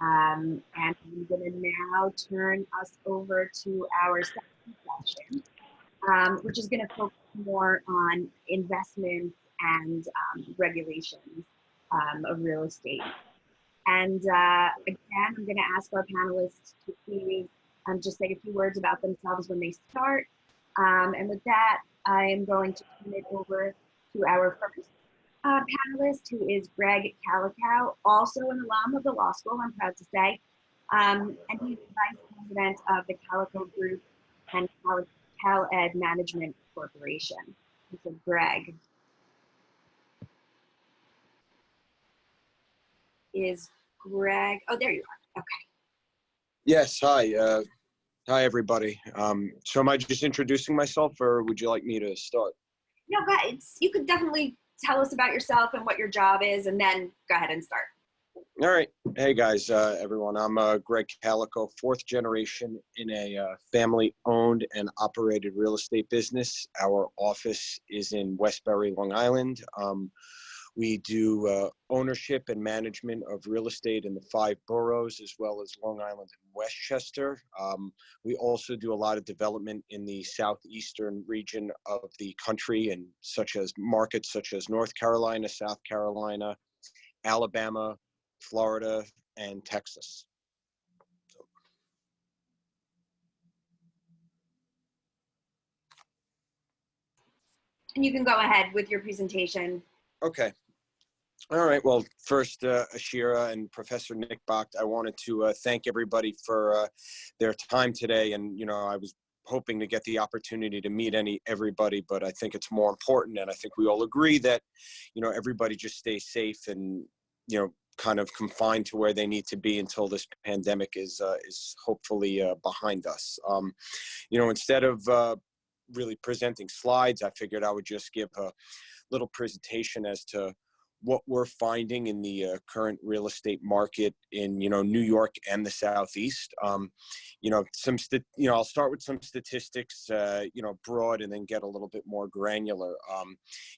And I'm going to now turn us over to our second session, which is going to focus more on investments and regulations of real estate. And again, I'm going to ask our panelists to please just say a few words about themselves when they start. And with that, I am going to turn it over to our first panelist, who is Greg Calico, also an alum of the law school, I'm proud to say. And he's the vice president of the Calico Group and Cal Ed Management Corporation. So Greg. Is Greg, oh, there you are, okay. Yes, hi. Hi, everybody. So am I just introducing myself, or would you like me to start? No, but you could definitely tell us about yourself and what your job is, and then go ahead and start. All right. Hey, guys, everyone. I'm Greg Calico, fourth generation in a family-owned and operated real estate business. Our office is in Westbury, Long Island. We do ownership and management of real estate in the 5 boroughs, as well as Long Island and Westchester. We also do a lot of development in the southeastern region of the country, and markets such as North Carolina, South Carolina, Alabama, Florida, and Texas. And you can go ahead with your presentation. Okay. All right. Well, first, Ashira and Professor Nick Bacht, I wanted to thank everybody for their time today. And, I was hoping to get the opportunity to meet everybody, but I think it's more important. And I think we all agree that, everybody just stay safe and, kind of confined to where they need to be until this pandemic is hopefully behind us. Instead of really presenting slides, I figured I would just give a little presentation as to what we're finding in the current real estate market in New York and the Southeast. I'll start with some statistics, broad, and then get a little bit more granular.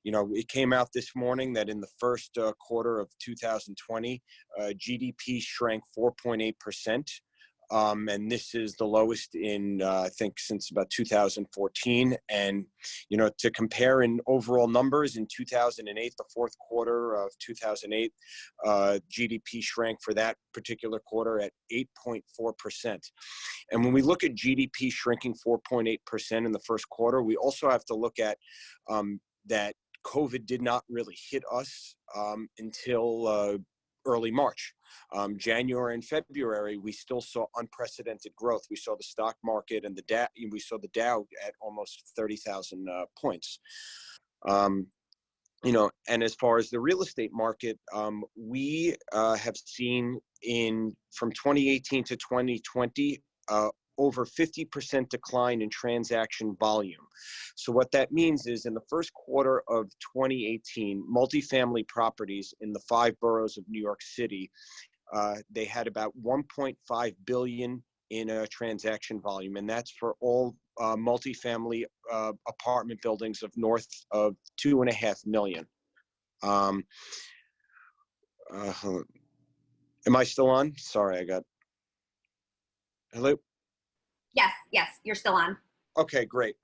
It came out this morning that in the first quarter of 2020, GDP shrank 4.8%. And this is the lowest in, I think, since about 2014. And, to compare in overall numbers, in 2008, the fourth quarter of 2008, GDP shrank for that particular quarter at 8.4%. And when we look at GDP shrinking 4.8% in the first quarter, we also have to look at that COVID did not really hit us until early March. January and February, we still saw unprecedented growth. We saw the stock market and we saw the Dow at almost 30,000 points. And as far as the real estate market, we have seen from 2018 to 2020, over 50% decline in transaction volume. So what that means is in the first quarter of 2018, multifamily properties in the 5 boroughs of New York City, they had about 1.5 billion in transaction volume, and that's for all multifamily apartment buildings of north of 2.5 million. Am I still on? Sorry, hello? Yes, you're still on. Okay, great.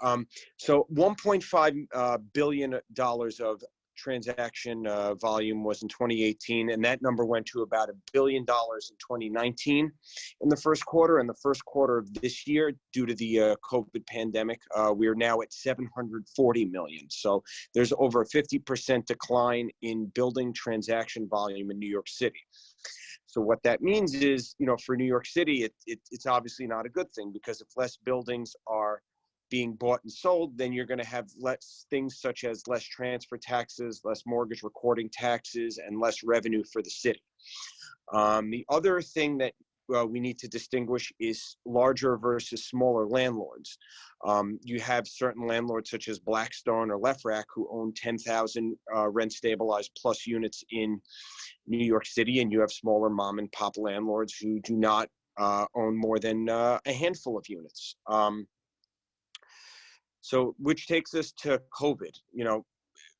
So $1.5 billion of transaction volume was in 2018, and that number went to about $1 billion in 2019 in the first quarter. And the first quarter of this year, due to the COVID pandemic, we are now at 740 million. So there's over a 50% decline in building transaction volume in New York City. So what that means is, for New York City, it's obviously not a good thing, because if less buildings are being bought and sold, then you're going to have less things such as less transfer taxes, less mortgage recording taxes, and less revenue for the city. The other thing that we need to distinguish is larger versus smaller landlords. You have certain landlords such as Blackstone or Lefrak who own 10,000 rent stabilized plus units in New York City, and you have smaller mom and pop landlords who do not own more than a handful of units. So which takes us to COVID.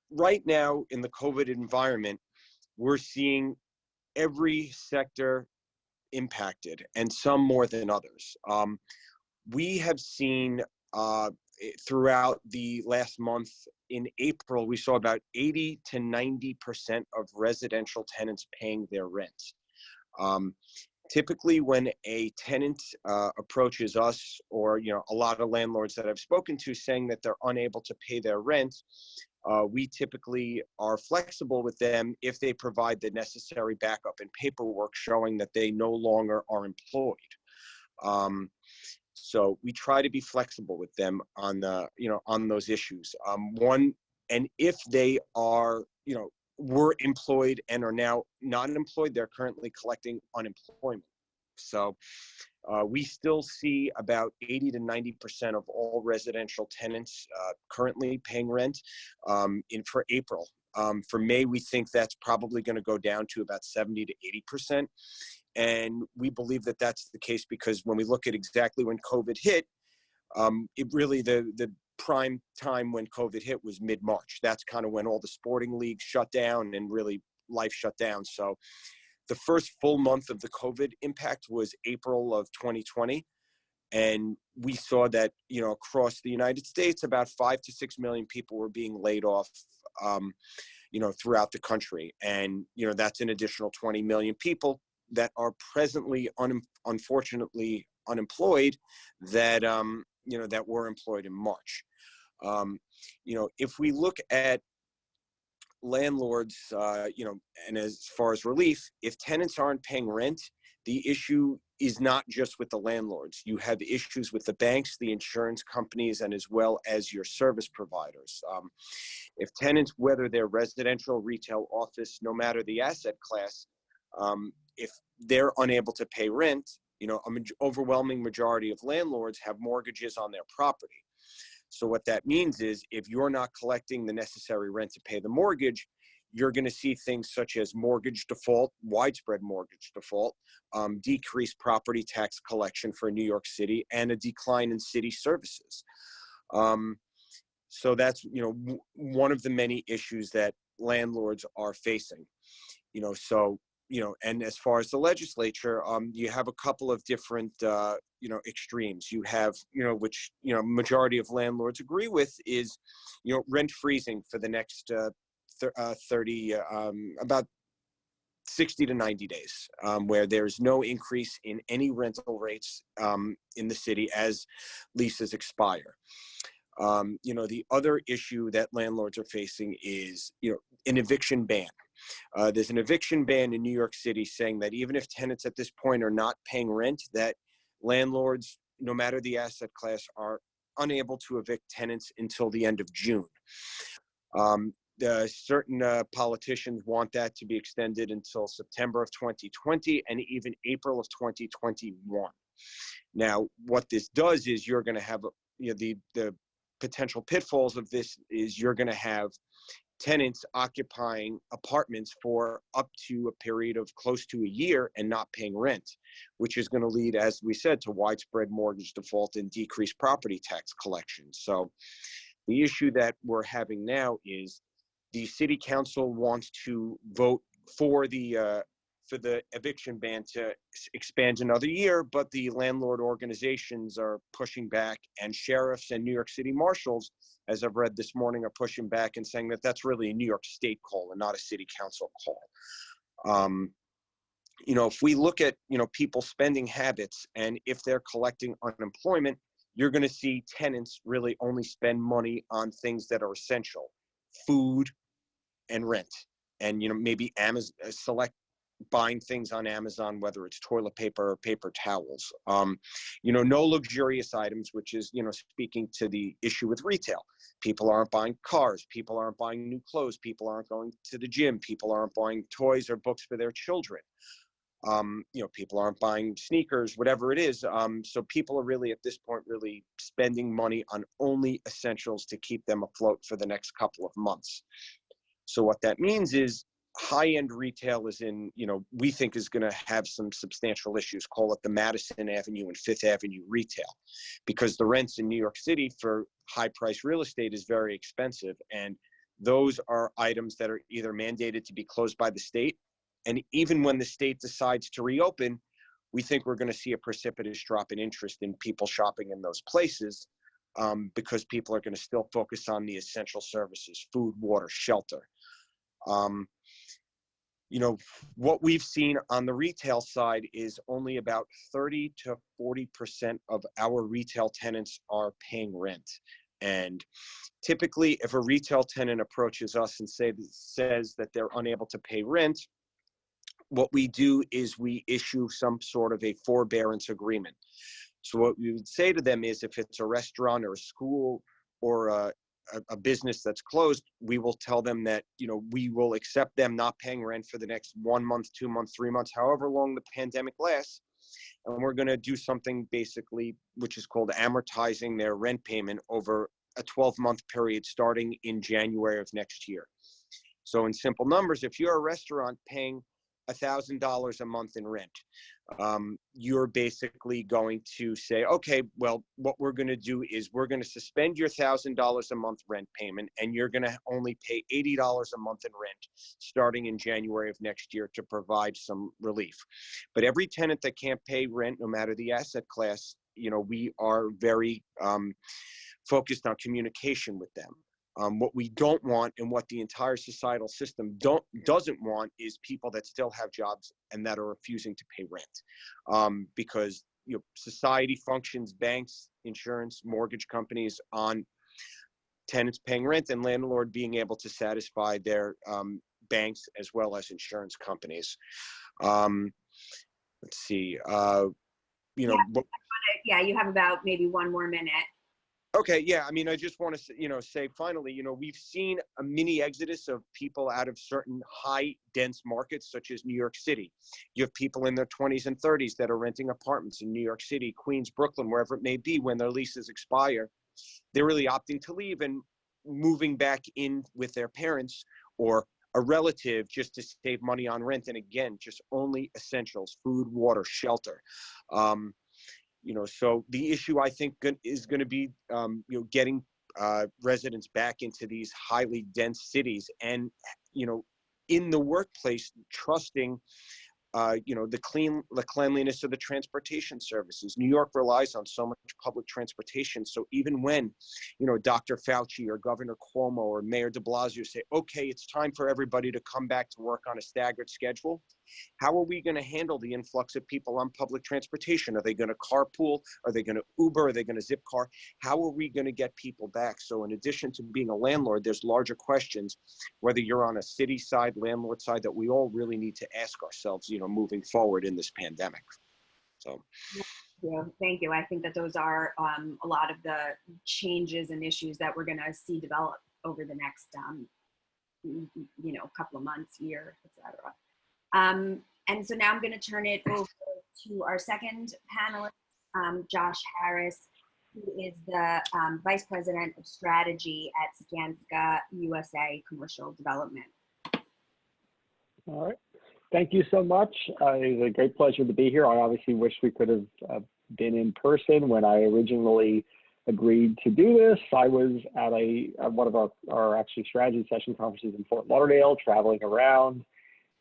Right now in the COVID environment, we're seeing every sector impacted, and some more than others. We have seen throughout the last month, in April, we saw about 80 to 90% of residential tenants paying their rent. Typically, when a tenant approaches us, or a lot of landlords that I've spoken to saying that they're unable to pay their rent, we typically are flexible with them if they provide the necessary backup and paperwork showing that they no longer are employed. So we try to be flexible with them on on those issues. And if they are, were employed and are now not employed, they're currently collecting unemployment. So we still see about 80 to 90% of all residential tenants currently paying rent for April. For May, we think that's probably going to go down to about 70 to 80%. And we believe that that's the case because when we look at exactly when COVID hit, it really, the prime time when COVID hit was mid-March. That's kind of when all the sporting leagues shut down and really life shut down. So the first full month of the COVID impact was April of 2020. And we saw that, across the United States, about 5 to 6 million people were being laid off, throughout the country. And, that's an additional 20 million people that are presently, unfortunately, unemployed that, that were employed in March. If we look at landlords, and as far as relief, if tenants aren't paying rent, the issue is not just with the landlords. You have issues with the banks, the insurance companies, and as well as your service providers. If tenants, whether they're residential, retail, office, no matter the asset class, if they're unable to pay rent, an overwhelming majority of landlords have mortgages on their property. So what that means is if you're not collecting the necessary rent to pay the mortgage, you're going to see things such as mortgage default, widespread mortgage default, decreased property tax collection for New York City, and a decline in city services. So that's, one of the many issues that landlords are facing. And as far as the legislature, you have a couple of different, extremes. You have, which, majority of landlords agree with is, rent freezing for the next about 60 to 90 days, where there's no increase in any rental rates in the city as leases expire. The other issue that landlords are facing is, an eviction ban. There's an eviction ban in New York City saying that even if tenants at this point are not paying rent, that landlords, no matter the asset class, are unable to evict tenants until the end of June. Certain politicians want that to be extended until September of 2020 and even April of 2021. Now, what this does is you're going to have, the potential pitfalls of this is you're going to have tenants occupying apartments for up to a period of close to a year and not paying rent, which is going to lead, as we said, to widespread mortgage default and decreased property tax collection. So the issue that we're having now is the city council wants to vote for the eviction ban to expand another year, but the landlord organizations are pushing back, and sheriffs and New York City marshals, as I've read this morning, are pushing back and saying that that's really a New York State call and not a city council call. If we look at, people's spending habits, and if they're collecting unemployment, you're going to see tenants really only spend money on things that are essential: food and rent, and, maybe Amazon, select buying things on Amazon, whether it's toilet paper or paper towels. No luxurious items, which is, speaking to the issue with retail. People aren't buying cars. People aren't buying new clothes. People aren't going to the gym. People aren't buying toys or books for their children. People aren't buying sneakers, whatever it is. So people are really, at this point, really spending money on only essentials to keep them afloat for the next couple of months. So what that means is high-end retail is in, we think is going to have some substantial issues. Call it the Madison Avenue and Fifth Avenue retail, because the rents in New York City for high-priced real estate is very expensive. And those are items that are either mandated to be closed by the state. And even when the state decides to reopen, we think we're going to see a precipitous drop in interest in people shopping in those places, because people are going to still focus on the essential services: food, water, shelter. You know, what we've seen on the retail side is only about 30 to 40% of our retail tenants are paying rent. And typically, if a retail tenant approaches us and says that they're unable to pay rent, what we do is we issue some sort of a forbearance agreement. So what we would say to them is, if it's a restaurant or a school or a business that's closed, we will tell them that, you know, we will accept them not paying rent for the next 1 month, 2 months, 3 months, however long the pandemic lasts. And we're going to do something basically, which is called amortizing their rent payment over a 12-month period starting in January of next year. So in simple numbers, if you're a restaurant paying $1,000 a month in rent, you're basically going to say, okay, well, what we're going to do is we're going to suspend your $1,000 a month rent payment, and you're going to only pay $80 a month in rent starting in January of next year to provide some relief. But every tenant that can't pay rent, no matter the asset class, you know, we are very focused on communication with them. What we don't want, and what the entire societal system doesn't want, is people that still have jobs and that are refusing to pay rent, because, you know, society functions, banks, insurance, mortgage companies, on tenants paying rent and landlord being able to satisfy their banks as well as insurance companies. Let's see, you know. Yeah, you have about maybe 1 more minute. Okay, yeah, I mean, I just want to, you know, say finally, you know, we've seen a mini exodus of people out of certain high dense markets, such as New York City. You have people in their 20s and 30s that are renting apartments in New York City, Queens, Brooklyn, wherever it may be, when their leases expire. They're really opting to leave and moving back in with their parents or a relative just to save money on rent. And again, just only essentials: food, water, shelter. You know, so the issue, I think, is going to be, you know, getting residents back into these highly dense cities, and, you know, in the workplace, trusting, you know, the cleanliness of the transportation services. New York relies on so much public transportation. So even when, you know, Dr. Fauci or Governor Cuomo or Mayor de Blasio say, okay, it's time for everybody to come back to work on a staggered schedule, how are we going to handle the influx of people on public transportation? Are they going to carpool? Are they going to Uber? Are they going to zip car? How are we going to get people back? So in addition to being a landlord, there's larger questions, whether you're on a city side, landlord side, that we all really need to ask ourselves, you know, moving forward in this pandemic. So. Yeah, thank you. I think that those are a lot of the changes and issues that we're going to see develop over the next, you know, couple of months, year, etc. And so now I'm going to turn it over to our second panelist, Josh Harris, who is the Vice President of Strategy at Skanska USA Commercial Development. All right. Thank you so much. It was a great pleasure to be here. I obviously wish we could have been in person when I originally agreed to do this. I was at one of our actually strategy session conferences in Fort Lauderdale, traveling around,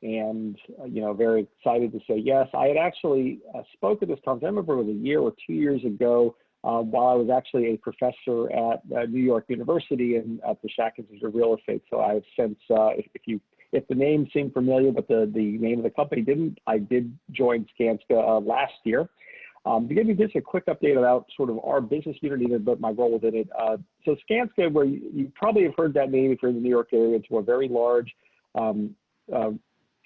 and, you know, very excited to say yes. I had actually spoke at this conference, I remember it was a year or 2 years ago, while I was actually a professor at New York University and at the Shack Institute of Real Estate. So I've since, if the name seemed familiar, but the name of the company didn't, I did join Skanska last year. To give you just a quick update about sort of our business unit, but my role within it. So Skanska, where you probably have heard that name if you're in the New York area, it's a very large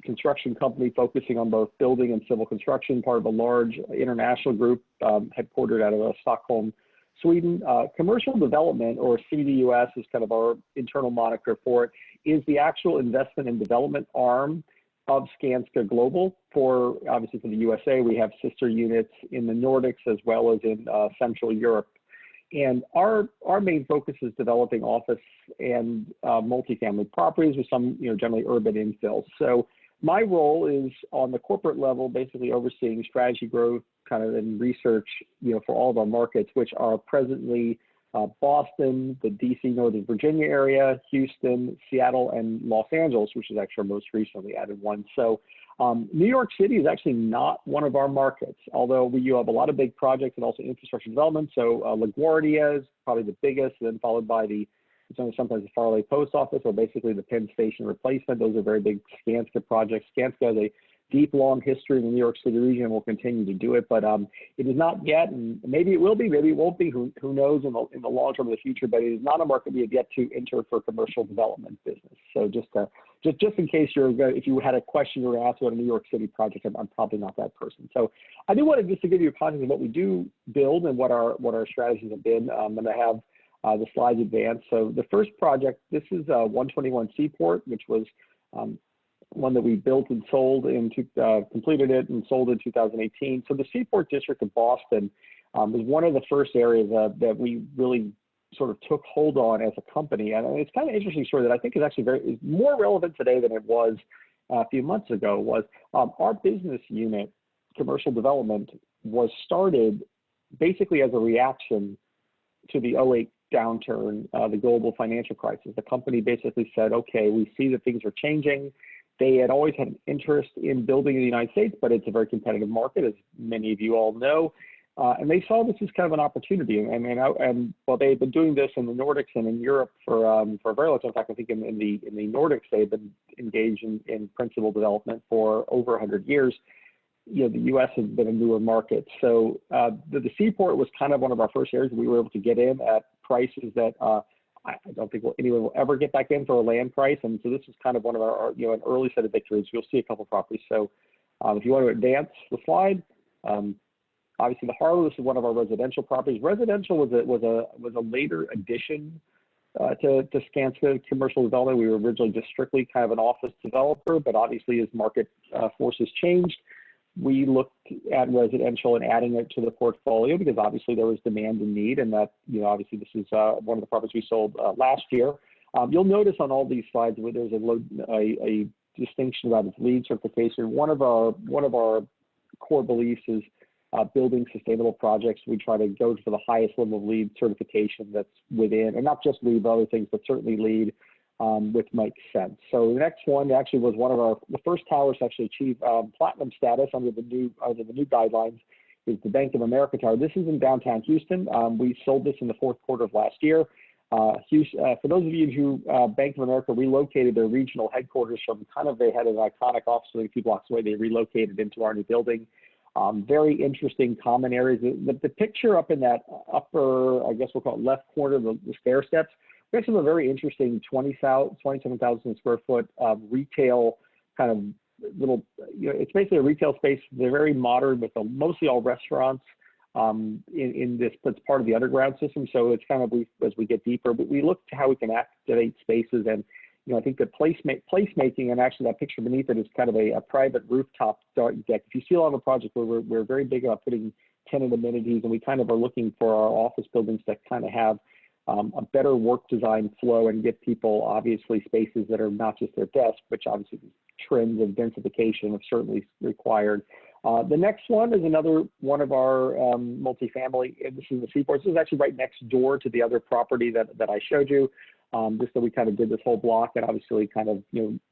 construction company focusing on both building and civil construction, part of a large international group headquartered out of Stockholm, Sweden. Commercial development, or CDUS is kind of our internal moniker for it, is the actual investment and development arm of Skanska Global. Obviously for the USA, we have sister units in the Nordics as well as in Central Europe. And our main focus is developing office and multifamily properties with some, you know, generally urban infill. So my role is on the corporate level, basically overseeing strategy growth kind of and research, you know, for all of our markets, which are presently Boston, the DC, Northern Virginia area, Houston, Seattle, and Los Angeles, which is actually our most recently added one. So New York City is actually not one of our markets, although you have a lot of big projects and also infrastructure development. So LaGuardia is probably the biggest, then followed by sometimes the Farley Post Office, or basically the Penn Station replacement. Those are very big Skanska projects. Skanska has a deep, long history in the New York City region and will continue to do it, but it is not yet, and maybe it will be, maybe it won't be, who knows in the long term of the future, but it is not a market we have yet to enter for commercial development business. So just in case if you had a question you were asked about a New York City project, I'm probably not that person. So I do want to just to give you a context of what we do build and what our strategies have been, and I have the slides advanced. So the first project, this is 121 Seaport, which was one that we built and sold completed it and sold in 2018. So the Seaport District of Boston was one of the first areas that we really sort of took hold on as a company. And it's kind of an interesting story that I think is actually is more relevant today than it was a few months ago. Was our business unit, commercial development, was started basically as a reaction to the '08 downturn, the global financial crisis. The company basically said, okay, we see that things are changing. They had always had an interest in building in the United States, but it's a very competitive market, as many of you all know. And they saw this as kind of an opportunity. And while they had been doing this in the Nordics and in Europe for a very long time, in fact, I think in the Nordics, they've been engaged in principal development for over 100 years. You know, the U.S. has been a newer market. So the Seaport was kind of one of our first areas we were able to get in at prices that I don't think anyone will ever get back in for a land price. And so this is kind of one of our, an early set of victories. You'll see a couple of properties. So if you want to advance the slide, obviously the Harlow, this is one of our residential properties. Residential was a later addition to Skanska commercial development. We were originally just strictly kind of an office developer, but obviously as market forces changed, we looked at residential and adding it to the portfolio because obviously there was demand and need, and that, obviously this is one of the properties we sold last year. You'll notice on all these slides where there's a distinction about its LEED certification. One of our core beliefs is building sustainable projects. We try to go for the highest level of LEED certification that's within, and not just LEED, but other things, but certainly LEED, which makes sense. So the next one actually was the first towers to actually achieve platinum status under the new guidelines is the Bank of America Tower. This is in downtown Houston. We sold this in the fourth quarter of last year. For those of you who Bank of America relocated their regional headquarters from they had an iconic office a few blocks away. They relocated into our new building. Very interesting common areas. The picture up in that upper, I guess we'll call it left corner, the stair steps. We actually have a very interesting 27,000 square foot retail kind of little, it's basically a retail space. They're very modern with mostly all restaurants in this, but it's part of the underground system. So it's kind of, as we get deeper, but we look to how we can activate spaces. And, I think the placemaking, and actually that picture beneath it is kind of a private rooftop deck. If you see a lot of a project where we're very big about putting tenant amenities, and we kind of are looking for our office buildings that kind of have a better work design flow and give people obviously spaces that are not just their desk, which obviously trends of densification have certainly required. The next one is another one of our multifamily. This is the Seaport. This is actually right next door to the other property that I showed you. Just so we kind of did this whole block, and obviously kind of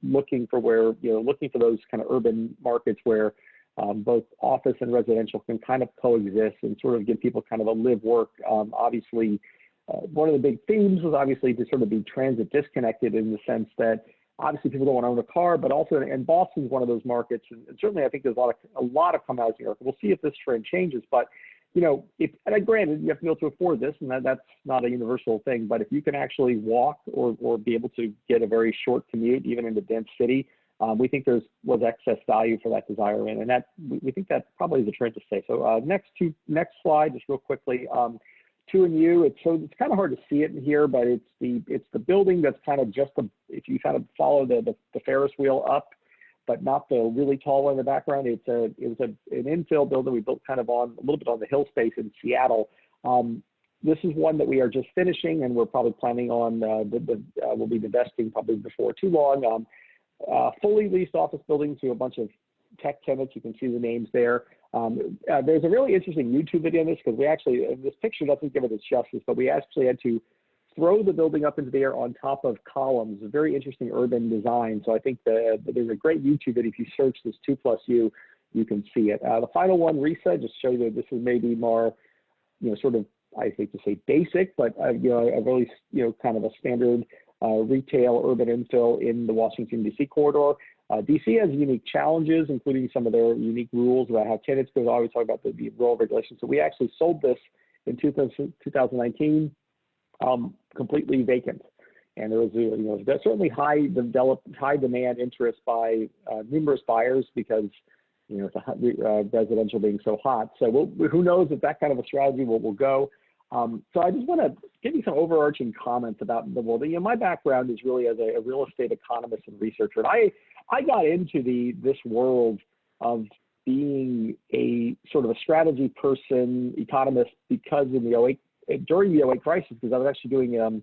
looking for those kind of urban markets where both office and residential can kind of coexist and sort of give people kind of a live work. Obviously. One of the big themes was obviously to sort of be transit disconnected in the sense that obviously people don't want to own a car, but also, and Boston's one of those markets, and certainly I think there's a lot of come out here. We'll see if this trend changes, but and granted, you have to be able to afford this, and that's not a universal thing, but if you can actually walk or be able to get a very short commute, even in the dense city, we think was excess value for that desire in, and that we think that probably is a trend to stay. So next slide, just real quickly. 2 and U, it's kind of hard to see it in here, but it's the building that's kind of just if you kind of follow the Ferris wheel up, but not the really tall one in the background. It was an infill building we built kind of a little bit on the hill space in Seattle. This is one that we are just finishing, and we're probably planning on we'll be divesting probably before too long. Fully leased office building to a bunch of tech tenants. You can see the names there. There's a really interesting YouTube video in this because we actually, this picture doesn't give it its justice, but we actually had to throw the building up into the air on top of columns. A very interesting urban design. So I think there's a great YouTube video. If you search this 2+U, you can see it. The final one, RESA, just show you that this is maybe more, sort of, I think to say basic, but a really, kind of a standard retail urban infill in the Washington, D.C. corridor. DC has unique challenges, including some of their unique rules about how tenants go. I always talk about the role regulations. So we actually sold this in 2019, completely vacant. And there was, certainly high demand interest by numerous buyers because, it's residential being so hot. So who knows if that kind of a strategy will go. So I just want to give you some overarching comments about the world. My background is really as a real estate economist and researcher. And I got into this world of being a sort of a strategy person, economist, because during the 08 crisis, because I was actually doing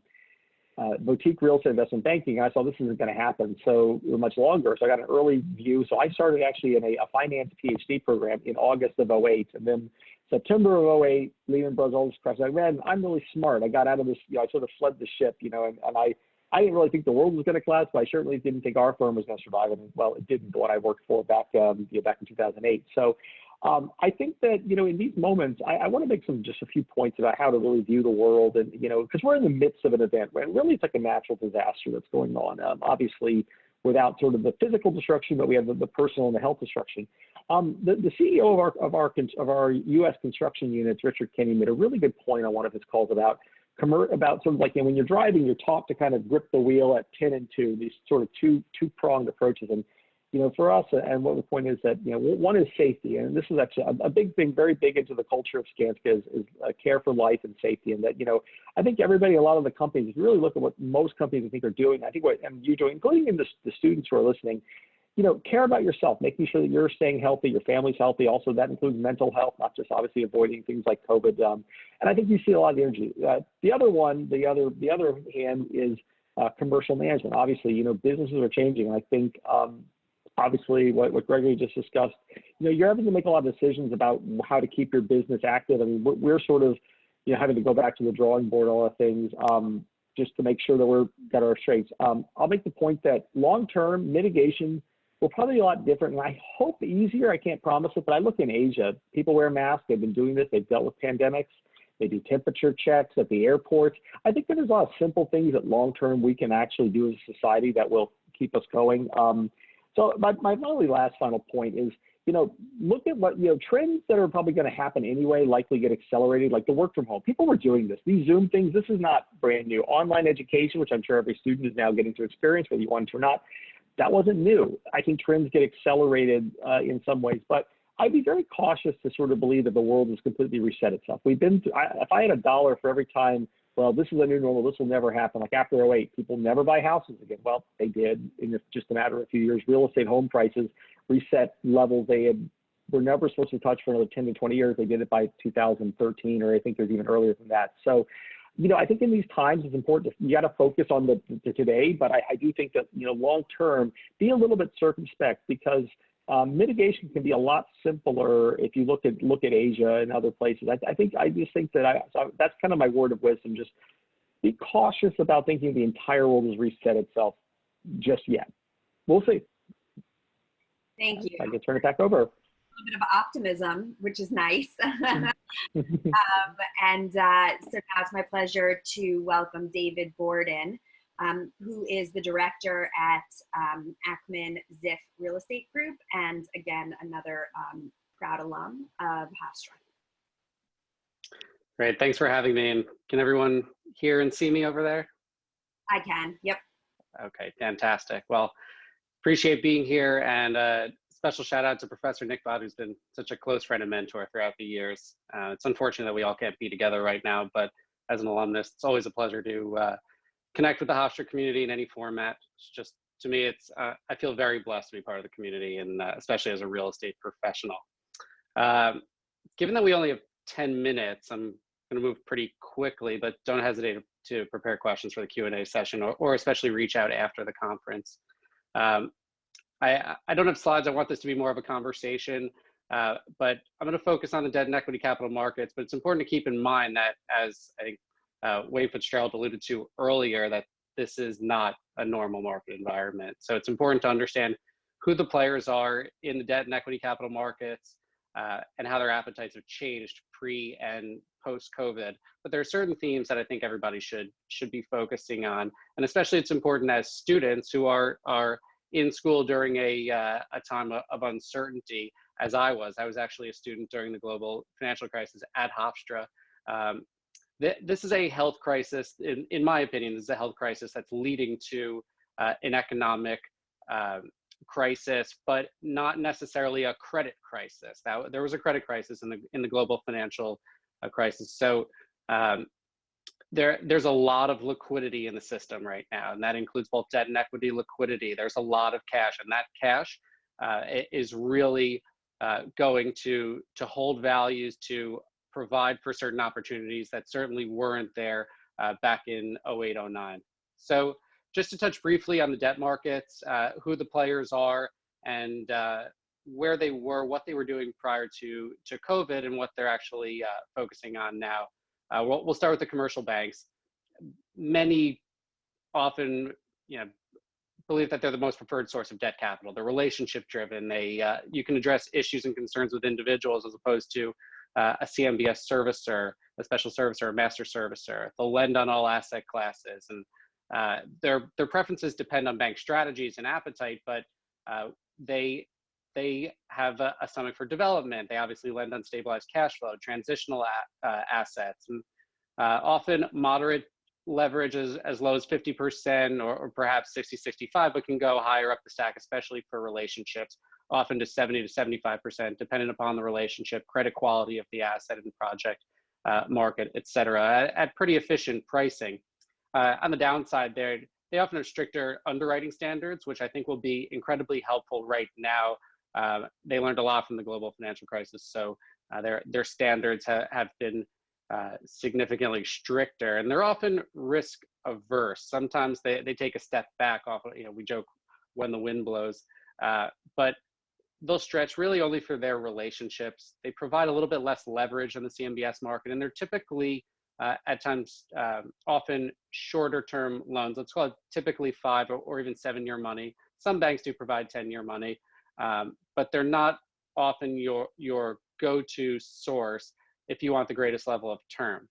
boutique real estate investment banking. I saw this isn't going to happen so much longer. So I got an early view. So I started actually in a finance PhD program in August of 08. And then September of 08, Lehman Brothers, all this crash. I ran, I'm really smart. I got out of this, I sort of fled the ship, and I didn't really think the world was going to collapse, but I certainly didn't think our firm was going to survive. And well, it didn't, what I worked for back in 2008. So I think that, in these moments, I want to make just a few points about how to really view the world. And, because we're in the midst of an event, right? Really, it's like a natural disaster that's going on. Obviously, without sort of the physical destruction, but we have the personal and the health destruction. The CEO of our U.S. construction units, Richard Kenny, made a really good point on one of his calls about sort of like, when you're driving, you're taught to kind of grip the wheel at 10 and 2, these sort of two-pronged approaches. And, for us, and what the point is that, one is safety. And this is actually a big thing, very big into the culture of Skanska is care for life and safety. And that, I think everybody, a lot of the companies, if you really look at what most companies I think are doing, I think what you're doing, including in the students who are listening, care about yourself, making sure that you're staying healthy, your family's healthy. Also, that includes mental health, not just obviously avoiding things like COVID. And I think you see a lot of energy. The other hand is commercial management. Obviously, businesses are changing. And I think, obviously, what Gregory just discussed, you're having to make a lot of decisions about how to keep your business active. I mean, we're sort of, having to go back to the drawing board, all the things, just to make sure that we've got our strengths. I'll make the point that long-term mitigation will probably be a lot different, and I hope easier. I can't promise it, but I look in Asia. People wear masks. They've been doing this. They've dealt with pandemics. They do temperature checks at the airports. I think that there's a lot of simple things that long-term we can actually do as a society that will keep us going. So my really final point is, look at what, trends that are probably going to happen anyway, likely get accelerated, like the work from home. People were doing this. These Zoom things, this is not brand new. Online education, which I'm sure every student is now getting to experience, whether you want to or not, that wasn't new. I think trends get accelerated in some ways, but I'd be very cautious to sort of believe that the world has completely reset itself. If I had $1 for every time, well, this is a new normal, this will never happen. Like after 08, people never buy houses again. Well, they did in just a matter of a few years. Real estate home prices reset levels were never supposed to touch for another 10 to 20 years. They did it by 2013, or I think there's even earlier than that. So, I think in these times it's important you got to focus on the today, but I do think that, long term, be a little bit circumspect because mitigation can be a lot simpler if you look at Asia and other places. I just think that that's kind of my word of wisdom. Just be cautious about thinking the entire world has reset itself just yet. We'll see. Thank you. I can turn it back over. A little bit of optimism, which is nice. So now it's my pleasure to welcome David Borden, who is the director at Ackman Ziff Real Estate Group, and again, another proud alum of Hofstra. Great, thanks for having me. And can everyone hear and see me over there? I can, yep. Okay, fantastic. Well, appreciate being here, and special shout out to Professor Nick Bott, who's been such a close friend and mentor throughout the years. It's unfortunate that we all can't be together right now, but as an alumnus, it's always a pleasure to connect with the Hofstra community in any format. It's just, to me, I feel very blessed to be part of the community, and especially as a real estate professional. Given that we only have 10 minutes, I'm going to move pretty quickly, but don't hesitate to prepare questions for the Q&A session, or especially reach out after the conference. I don't have slides. I want this to be more of a conversation, but I'm going to focus on the debt and equity capital markets. But it's important to keep in mind that, as I think Wade Fitzgerald alluded to earlier, that this is not a normal market environment. So it's important to understand who the players are in the debt and equity capital markets, and how their appetites have changed pre and post-COVID. But there are certain themes that I think everybody should be focusing on, and especially it's important as students who are in school during a time of uncertainty, as I was. I was actually a student during the global financial crisis at Hofstra. This is a health crisis, in my opinion. This is a health crisis that's leading to an economic crisis, but not necessarily a credit crisis. There was a credit crisis in the global financial crisis. So there's a lot of liquidity in the system right now, and that includes both debt and equity liquidity. There's a lot of cash, and that cash is really going to hold values, to provide for certain opportunities that certainly weren't there back in 08, 09. So just to touch briefly on the debt markets, who the players are, and where they were, what they were doing prior to COVID, and what they're actually focusing on now. We'll start with the commercial banks. Many often, believe that they're the most preferred source of debt capital. They're relationship driven. You can address issues and concerns with individuals as opposed to a CMBS servicer, a special servicer, a master servicer. They'll lend on all asset classes, and their preferences depend on bank strategies and appetite, but they have a stomach for development. They obviously lend on stabilized cash flow, transitional assets, and often moderate leverage as low as 50% or perhaps 60-65, but can go higher up the stack, especially for relationships, often to 70 to 75%, depending upon the relationship, credit quality of the asset and project market, et cetera, at pretty efficient pricing. On the downside, they often have stricter underwriting standards, which I think will be incredibly helpful right now. They learned a lot from the global financial crisis, so their standards have been significantly stricter, and they're often risk averse. Sometimes they take a step back off of, we joke when the wind blows, but they'll stretch really only for their relationships. They provide a little bit less leverage in the CMBS market, and they're typically at times often shorter term loans. Let's call it typically 5 or even 7-year money. Some banks do provide 10-year money, but they're not often your go-to source if you want the greatest level of term.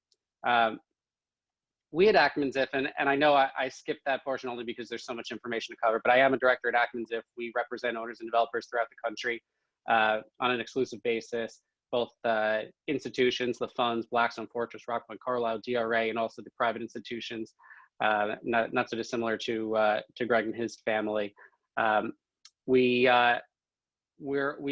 We at Ackman Ziff, and I know I skipped that portion only because there's so much information to cover, but I am a director at Ackman Ziff. We represent owners and developers throughout the country on an exclusive basis, both institutions, the funds, Blackstone, Fortress, Rockpoint, Carlyle, DRA, and also the private institutions, not so dissimilar to Greg and his family. We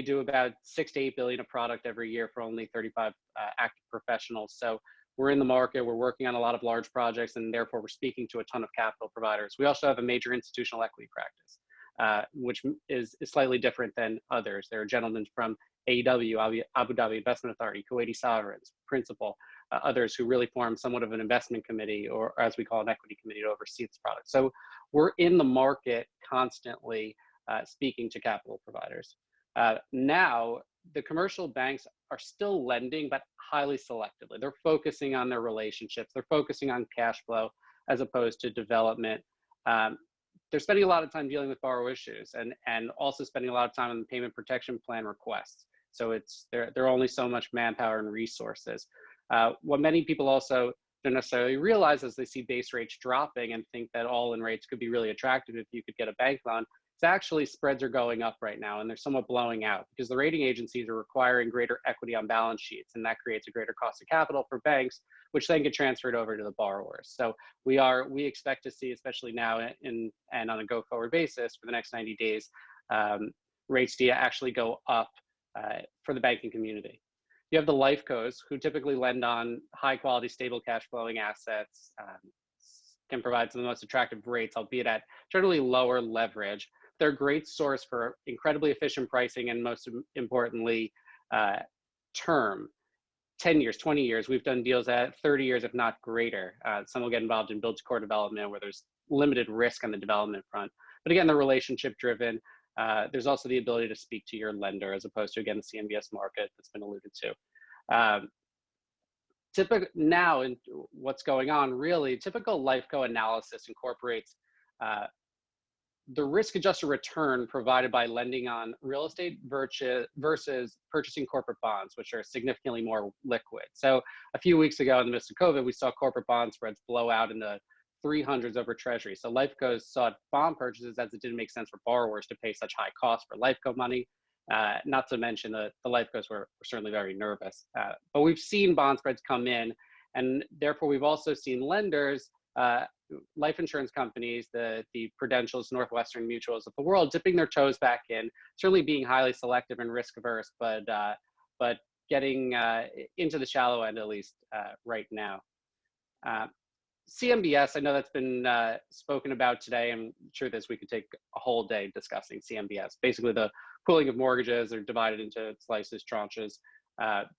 do about 6 to 8 billion of product every year for only 35 active professionals. So we're in the market, we're working on a lot of large projects, and therefore we're speaking to a ton of capital providers. We also have a major institutional equity practice, which is slightly different than others. There are gentlemen from AEW, Abu Dhabi Investment Authority, Kuwaiti Sovereigns, Principal, others who really form somewhat of an investment committee, or as we call an equity committee, to oversee this product. So we're in the market constantly speaking to capital providers. Now, the commercial banks are still lending, but highly selectively. They're focusing on their relationships. They're focusing on cash flow as opposed to development. They're spending a lot of time dealing with borrower issues and also spending a lot of time on the payment protection plan requests. So there are only so much manpower and resources. What many people also don't necessarily realize as they see base rates dropping and think that all-in rates could be really attractive if you could get a bank loan, it's actually spreads are going up right now, and they're somewhat blowing out because the rating agencies are requiring greater equity on balance sheets, and that creates a greater cost of capital for banks, which then get transferred over to the borrowers. So we expect to see, especially now and on a go-forward basis for the next 90 days, rates to actually go up for the banking community. You have the life cos who typically lend on high-quality, stable cash-flowing assets, can provide some of the most attractive rates, albeit at generally lower leverage. They're a great source for incredibly efficient pricing and, most importantly, term. 10 years, 20 years. We've done deals at 30 years, if not greater. Some will get involved in build-to-core development where there's limited risk on the development front. But again, they're relationship-driven. There's also the ability to speak to your lender as opposed to, again, the CMBS market that's been alluded to. Now, in what's going on, really, typical LifeCo analysis incorporates the risk-adjusted return provided by lending on real estate versus purchasing corporate bonds, which are significantly more liquid. So a few weeks ago in the midst of COVID, we saw corporate bond spreads blow out in the 300s over Treasury. So LifeCos sought bond purchases as it didn't make sense for borrowers to pay such high costs for LifeCo money. Not to mention the LifeCos were certainly very nervous. But we've seen bond spreads come in, and therefore we've also seen lenders, life insurance companies, the Prudentials, Northwestern Mutuals of the world, dipping their toes back in, certainly being highly selective and risk averse, but getting into the shallow end, at least right now. CMBS, I know that's been spoken about today. I'm sure we could take a whole day discussing CMBS. Basically, the pooling of mortgages are divided into slices, tranches,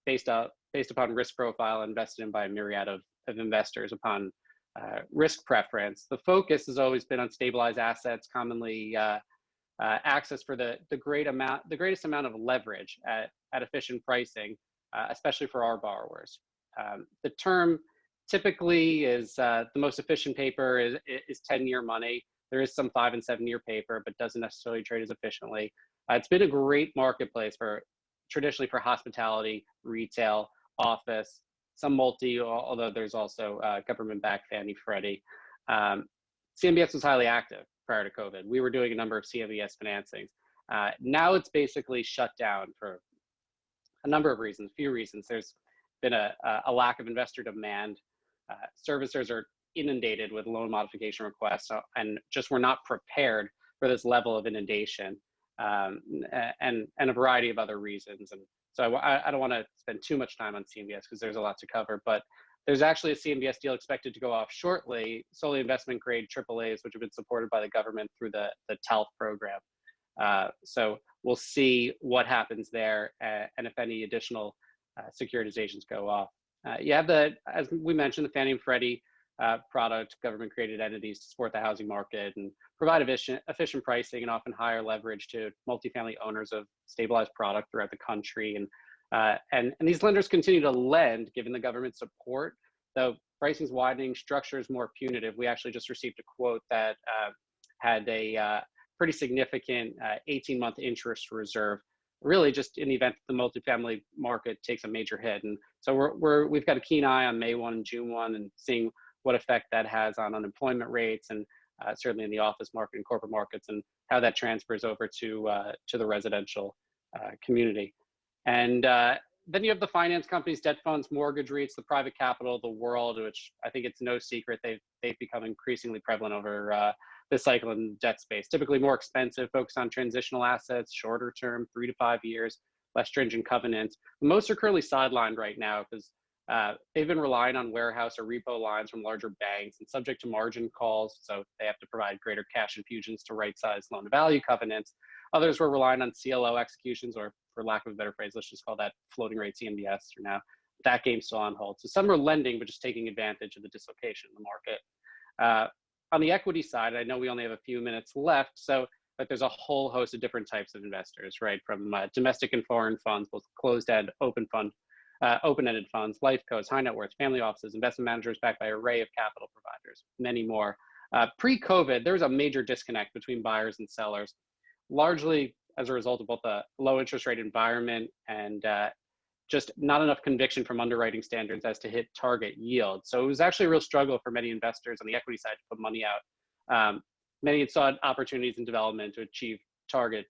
based upon risk profile invested in by a myriad of investors upon risk preference. The focus has always been on stabilized assets, commonly access for the greatest amount of leverage at efficient pricing, especially for our borrowers. The term typically is the most efficient paper is 10-year money. There is some 5- and 7-year paper, but doesn't necessarily trade as efficiently. It's been a great marketplace traditionally for hospitality, retail, office, some multi, although there's also government-backed Fannie Freddie. CMBS was highly active prior to COVID. We were doing a number of CMBS financings. Now it's basically shut down for a number of reasons, few reasons. There's been a lack of investor demand. Servicers are inundated with loan modification requests and just were not prepared for this level of inundation, and a variety of other reasons. And so I don't want to spend too much time on CMBS because there's a lot to cover, but there's actually a CMBS deal expected to go off shortly, solely investment grade AAAs, which have been supported by the government through the TALF program. So we'll see what happens there, and if any additional securitizations go off. You have as we mentioned, the Fannie and Freddie product, government created entities to support the housing market and provide efficient pricing and often higher leverage to multifamily owners of stabilized product throughout the country. And these lenders continue to lend given the government support, though pricing's widening, structure is more punitive. We actually just received a quote that had a pretty significant 18-month interest reserve, really just in the event that the multifamily market takes a major hit. And so we've got a keen eye on May 1 and June 1 and seeing what effect that has on unemployment rates, and certainly in the office market and corporate markets, and how that transfers over to the residential community. And then you have the finance companies, debt funds, mortgage REITs, the private capital of the world, which I think it's no secret they've become increasingly prevalent over this cycle in the debt space. Typically more expensive, focused on transitional assets, shorter term, 3 to 5 years, less stringent covenants. Most are currently sidelined right now because they've been relying on warehouse or repo lines from larger banks and subject to margin calls, so they have to provide greater cash infusions to right-size loan-to-value covenants. Others were relying on CLO executions, or for lack of a better phrase, let's just call that floating rate CMBS for now. That game's still on hold. So some are lending, but just taking advantage of the dislocation in the market. On the equity side, I know we only have a few minutes left, but there's a whole host of different types of investors, right? From domestic and foreign funds, both closed-end, open-ended funds, life codes, high net worth, family offices, investment managers backed by an array of capital providers, many more. Pre-COVID, there was a major disconnect between buyers and sellers, largely as a result of both the low interest rate environment and just not enough conviction from underwriting standards as to hit target yield. So it was actually a real struggle for many investors on the equity side to put money out. Many had sought opportunities in development to achieve target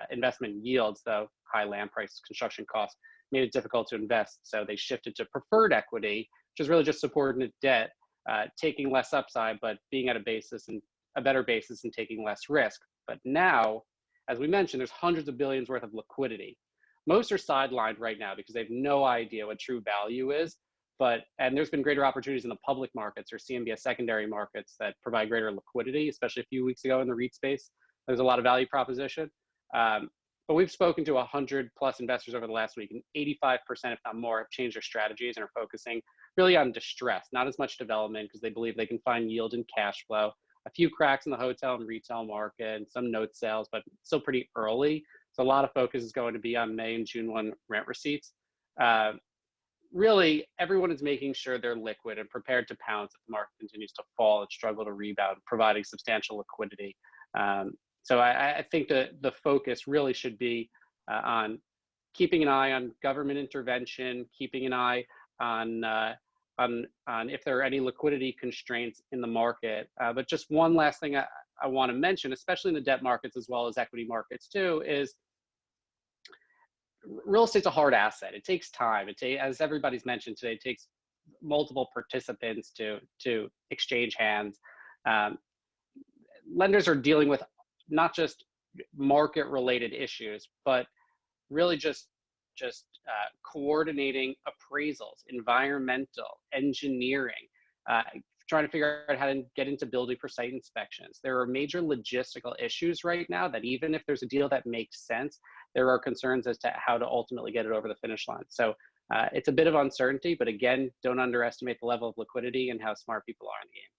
investment yields, though high land prices, construction costs made it difficult to invest. So they shifted to preferred equity, which is really just subordinate debt, taking less upside, but being at a better basis and taking less risk. But now, as we mentioned, there's hundreds of billions worth of liquidity. Most are sidelined right now because they have no idea what true value is. And there's been greater opportunities in the public markets or CMBS secondary markets that provide greater liquidity, especially a few weeks ago in the REIT space. There's a lot of value proposition. But we've spoken to 100+ investors over the last week, and 85%, if not more, have changed their strategies and are focusing really on distress, not as much development, because they believe they can find yield and cash flow. a few cracks in the hotel and retail market and some note sales, but still pretty early. So a lot of focus is going to be on May and June 1 rent receipts. Really, everyone is making sure they're liquid and prepared to pounce if the market continues to fall and struggle to rebound, providing substantial liquidity. So I think that the focus really should be on keeping an eye on government intervention, keeping an eye on if there are any liquidity constraints in the market. But just one last thing I want to mention, especially in the debt markets as well as equity markets too, is real estate's a hard asset. It takes time. As everybody's mentioned today, it takes multiple participants to exchange hands. Lenders are dealing with not just market-related issues, but really just coordinating appraisals, environmental, engineering, trying to figure out how to get into building for site inspections. There are major logistical issues right now that even if there's a deal that makes sense, there are concerns as to how to ultimately get it over the finish line. So it's a bit of uncertainty, but again, don't underestimate the level of liquidity and how smart people are in the game.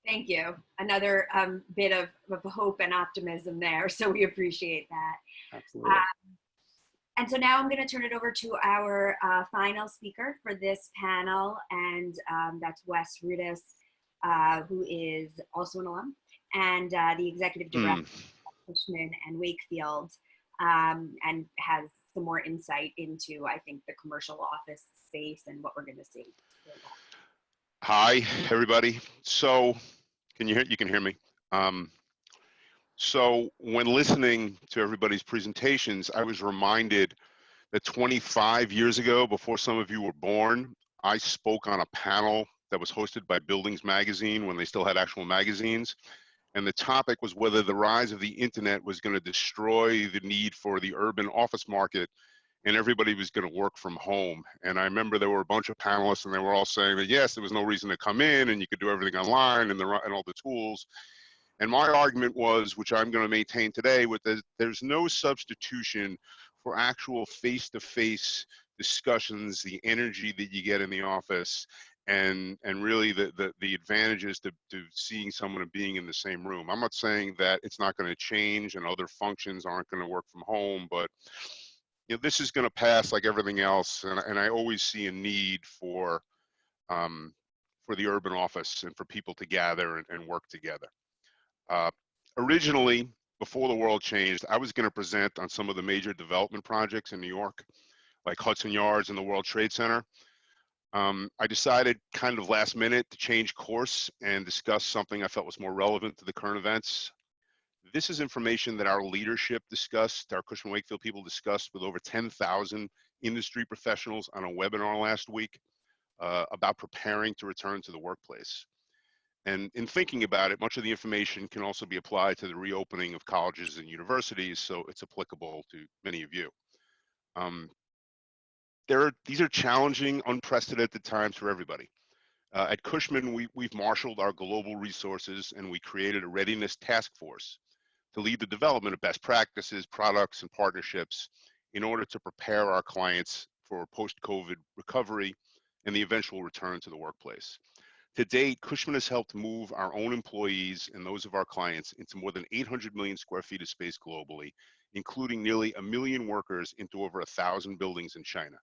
Thank you. Another bit of hope and optimism there. So we appreciate that. Absolutely. And so now I'm going to turn it over to our final speaker for this panel, and that's Wes Rudis, who is also an alum and the executive director of Cushman and Wakefield, and has some more insight into, I think, the commercial office space and what we're going to see. Hi, everybody. So, you can hear me? So when listening to everybody's presentations, I was reminded that 25 years ago, before some of you were born, I spoke on a panel that was hosted by Buildings Magazine when they still had actual magazines. And the topic was whether the rise of the internet was going to destroy the need for the urban office market and everybody was going to work from home. And I remember there were a bunch of panelists and they were all saying that, yes, there was no reason to come in and you could do everything online and all the tools. And my argument was, which I'm going to maintain today, with there's no substitution for actual face-to-face discussions, the energy that you get in the office, and really the advantages to seeing someone and being in the same room. I'm not saying that it's not going to change and other functions aren't going to work from home, but this is going to pass like everything else. And I always see a need for the urban office and for people to gather and work together. Originally, before the world changed, I was going to present on some of the major development projects in New York, like Hudson Yards and the World Trade Center. I decided kind of last minute to change course and discuss something I felt was more relevant to the current events. This is information that our leadership discussed, our Cushman Wakefield people discussed with over 10,000 industry professionals on a webinar last week about preparing to return to the workplace. And in thinking about it, much of the information can also be applied to the reopening of colleges and universities, so it's applicable to many of you. These are challenging, unprecedented times for everybody. At Cushman, we've marshaled our global resources and we created a readiness task force to lead the development of best practices, products, and partnerships in order to prepare our clients for post-COVID recovery and the eventual return to the workplace. To date, Cushman has helped move our own employees and those of our clients into more than 800 million square feet of space globally, including nearly 1 million workers into over 1,000 buildings in China.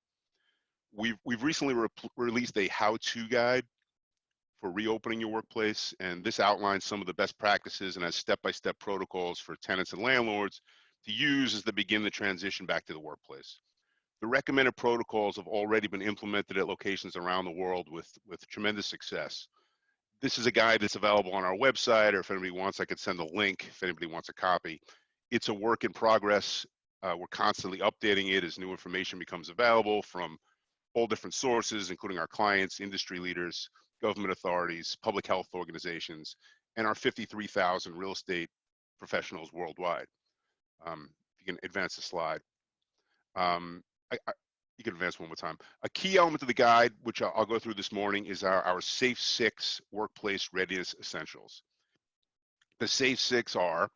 We've recently released a how-to guide for reopening your workplace, and this outlines some of the best practices and has step-by-step protocols for tenants and landlords to use as they begin the transition back to the workplace. The recommended protocols have already been implemented at locations around the world with tremendous success. This is a guide that's available on our website, or if anybody wants, I could send a link if anybody wants a copy. It's a work in progress. We're constantly updating it as new information becomes available from all different sources, including our clients, industry leaders, government authorities, public health organizations, and our 53,000 real estate professionals worldwide. You can advance the slide. You can advance one more time. A key element of the guide, which I'll go through this morning, is our Safe 6 workplace readiness essentials. The Safe 6 are,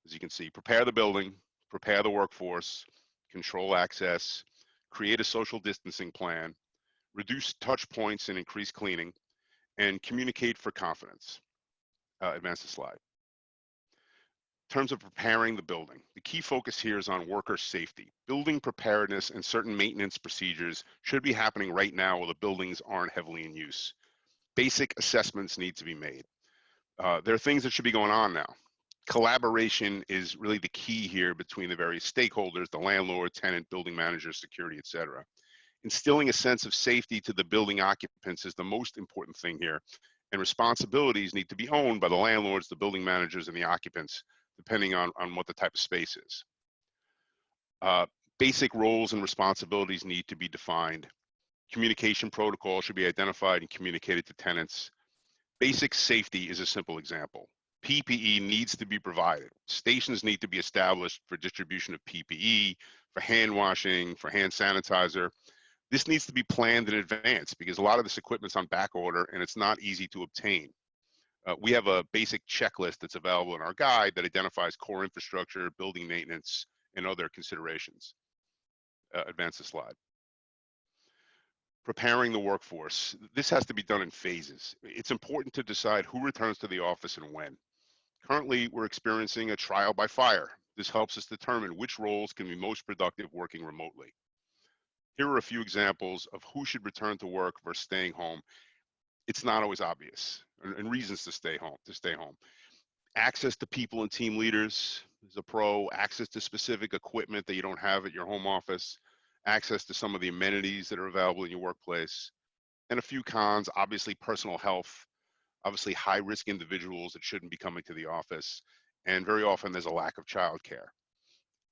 as you can see, prepare the building, prepare the workforce, control access, create a social distancing plan, reduce touch points and increase cleaning, and communicate for confidence. Advance the slide. In terms of preparing the building, the key focus here is on worker safety. Building preparedness and certain maintenance procedures should be happening right now while the buildings aren't heavily in use. Basic assessments need to be made. There are things that should be going on now. Collaboration is really the key here between the various stakeholders, the landlord, tenant, building manager, security, etc. Instilling a sense of safety to the building occupants is the most important thing here, and responsibilities need to be owned by the landlords, the building managers, and the occupants, depending on what the type of space is. Basic roles and responsibilities need to be defined. Communication protocol should be identified and communicated to tenants. Basic safety is a simple example. PPE needs to be provided. Stations need to be established for distribution of PPE, for hand washing, for hand sanitizer. This needs to be planned in advance because a lot of this equipment's on back order and it's not easy to obtain. We have a basic checklist that's available in our guide that identifies core infrastructure, building maintenance, and other considerations. Advance the slide. Preparing the workforce. This has to be done in phases. It's important to decide who returns to the office and when. Currently, we're experiencing a trial by fire. This helps us determine which roles can be most productive working remotely. Here are a few examples of who should return to work versus staying home. It's not always obvious, and reasons to stay home. Access to people and team leaders is a pro. Access to specific equipment that you don't have at your home office. Access to some of the amenities that are available in your workplace. And a few cons, obviously personal health, obviously high-risk individuals that shouldn't be coming to the office, and very often there's a lack of childcare.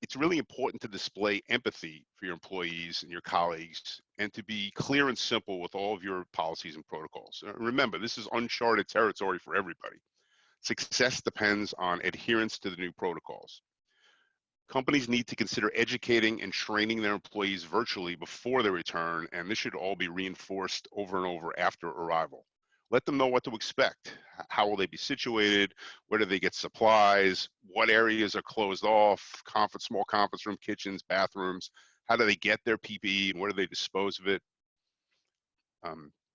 It's really important to display empathy for your employees and your colleagues and to be clear and simple with all of your policies and protocols. Remember, this is uncharted territory for everybody. Success depends on adherence to the new protocols. Companies need to consider educating and training their employees virtually before their return, and this should all be reinforced over and over after arrival. Let them know what to expect. How will they be situated? Where do they get supplies? What areas are closed off? Small conference room, kitchens, bathrooms. How do they get their PPE and where do they dispose of it?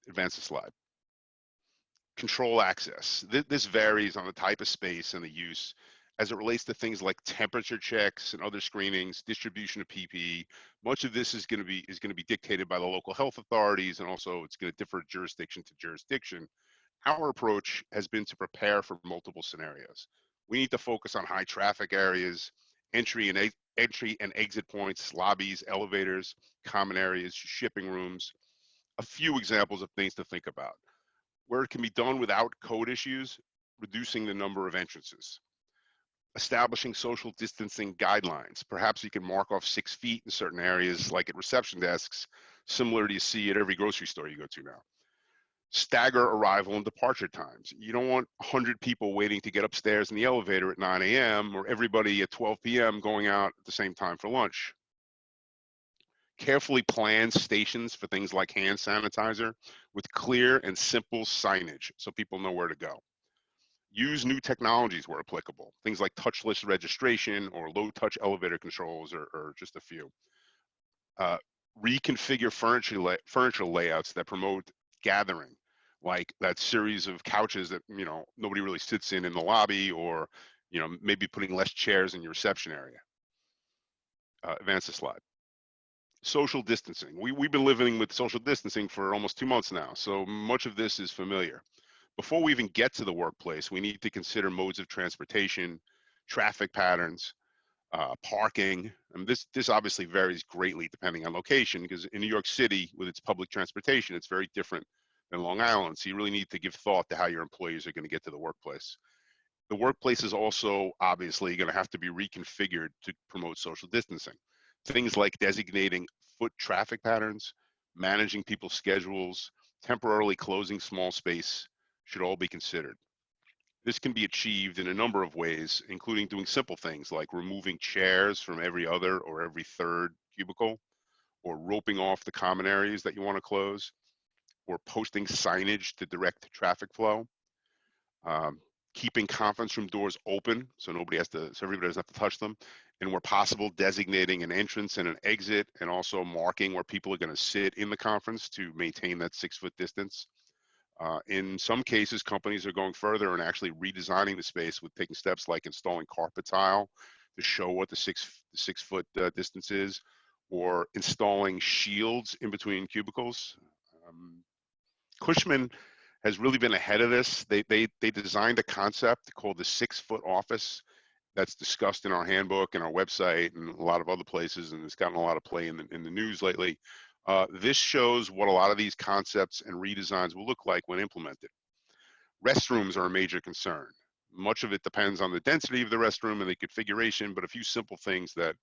Advance the slide. Control access. This varies on the type of space and the use as it relates to things like temperature checks and other screenings, distribution of PPE. Much of this is going to be dictated by the local health authorities, and also it's going to differ jurisdiction to jurisdiction. Our approach has been to prepare for multiple scenarios. We need to focus on high traffic areas, entry and exit points, lobbies, elevators, common areas, shipping rooms. A few examples of things to think about. Where it can be done without code issues, reducing the number of entrances. Establishing social distancing guidelines. Perhaps you can mark off 6 feet in certain areas, like at reception desks, similar to you see at every grocery store you go to now. Stagger arrival and departure times. You don't want 100 people waiting to get upstairs in the elevator at 9 a.m. or everybody at 12 p.m. going out at the same time for lunch. Carefully planned stations for things like hand sanitizer with clear and simple signage so people know where to go. Use new technologies where applicable, things like touchless registration or low-touch elevator controls are just a few. Reconfigure furniture layouts that promote gathering, like that series of couches that nobody really sits in the lobby, or maybe putting less chairs in your reception area. Advance the slide. Social distancing. We've been living with social distancing for almost 2 months now, so much of this is familiar. Before we even get to the workplace, we need to consider modes of transportation, traffic patterns, parking. And this obviously varies greatly depending on location, because in New York City, with its public transportation, it's very different than Long Island. So you really need to give thought to how your employees are going to get to the workplace. The workplace is also obviously going to have to be reconfigured to promote social distancing. Things like designating foot traffic patterns, managing people's schedules, temporarily closing small space should all be considered. This can be achieved in a number of ways, including doing simple things like removing chairs from every other or every third cubicle, or roping off the common areas that you want to close, or posting signage to direct traffic flow. Keeping conference room doors open so everybody doesn't have to touch them, and where possible, designating an entrance and an exit, and also marking where people are going to sit in the conference to maintain that 6-foot distance. In some cases, companies are going further and actually redesigning the space with taking steps like installing carpet tile to show what the six foot distance is, or installing shields in between cubicles. Cushman has really been ahead of this. They designed a concept called the 6 foot office that's discussed in our handbook and our website and a lot of other places, and it's gotten a lot of play in the news lately. This shows what a lot of these concepts and redesigns will look like when implemented. Restrooms are a major concern. Much of it depends on the density of the restroom and the configuration, but a few simple things that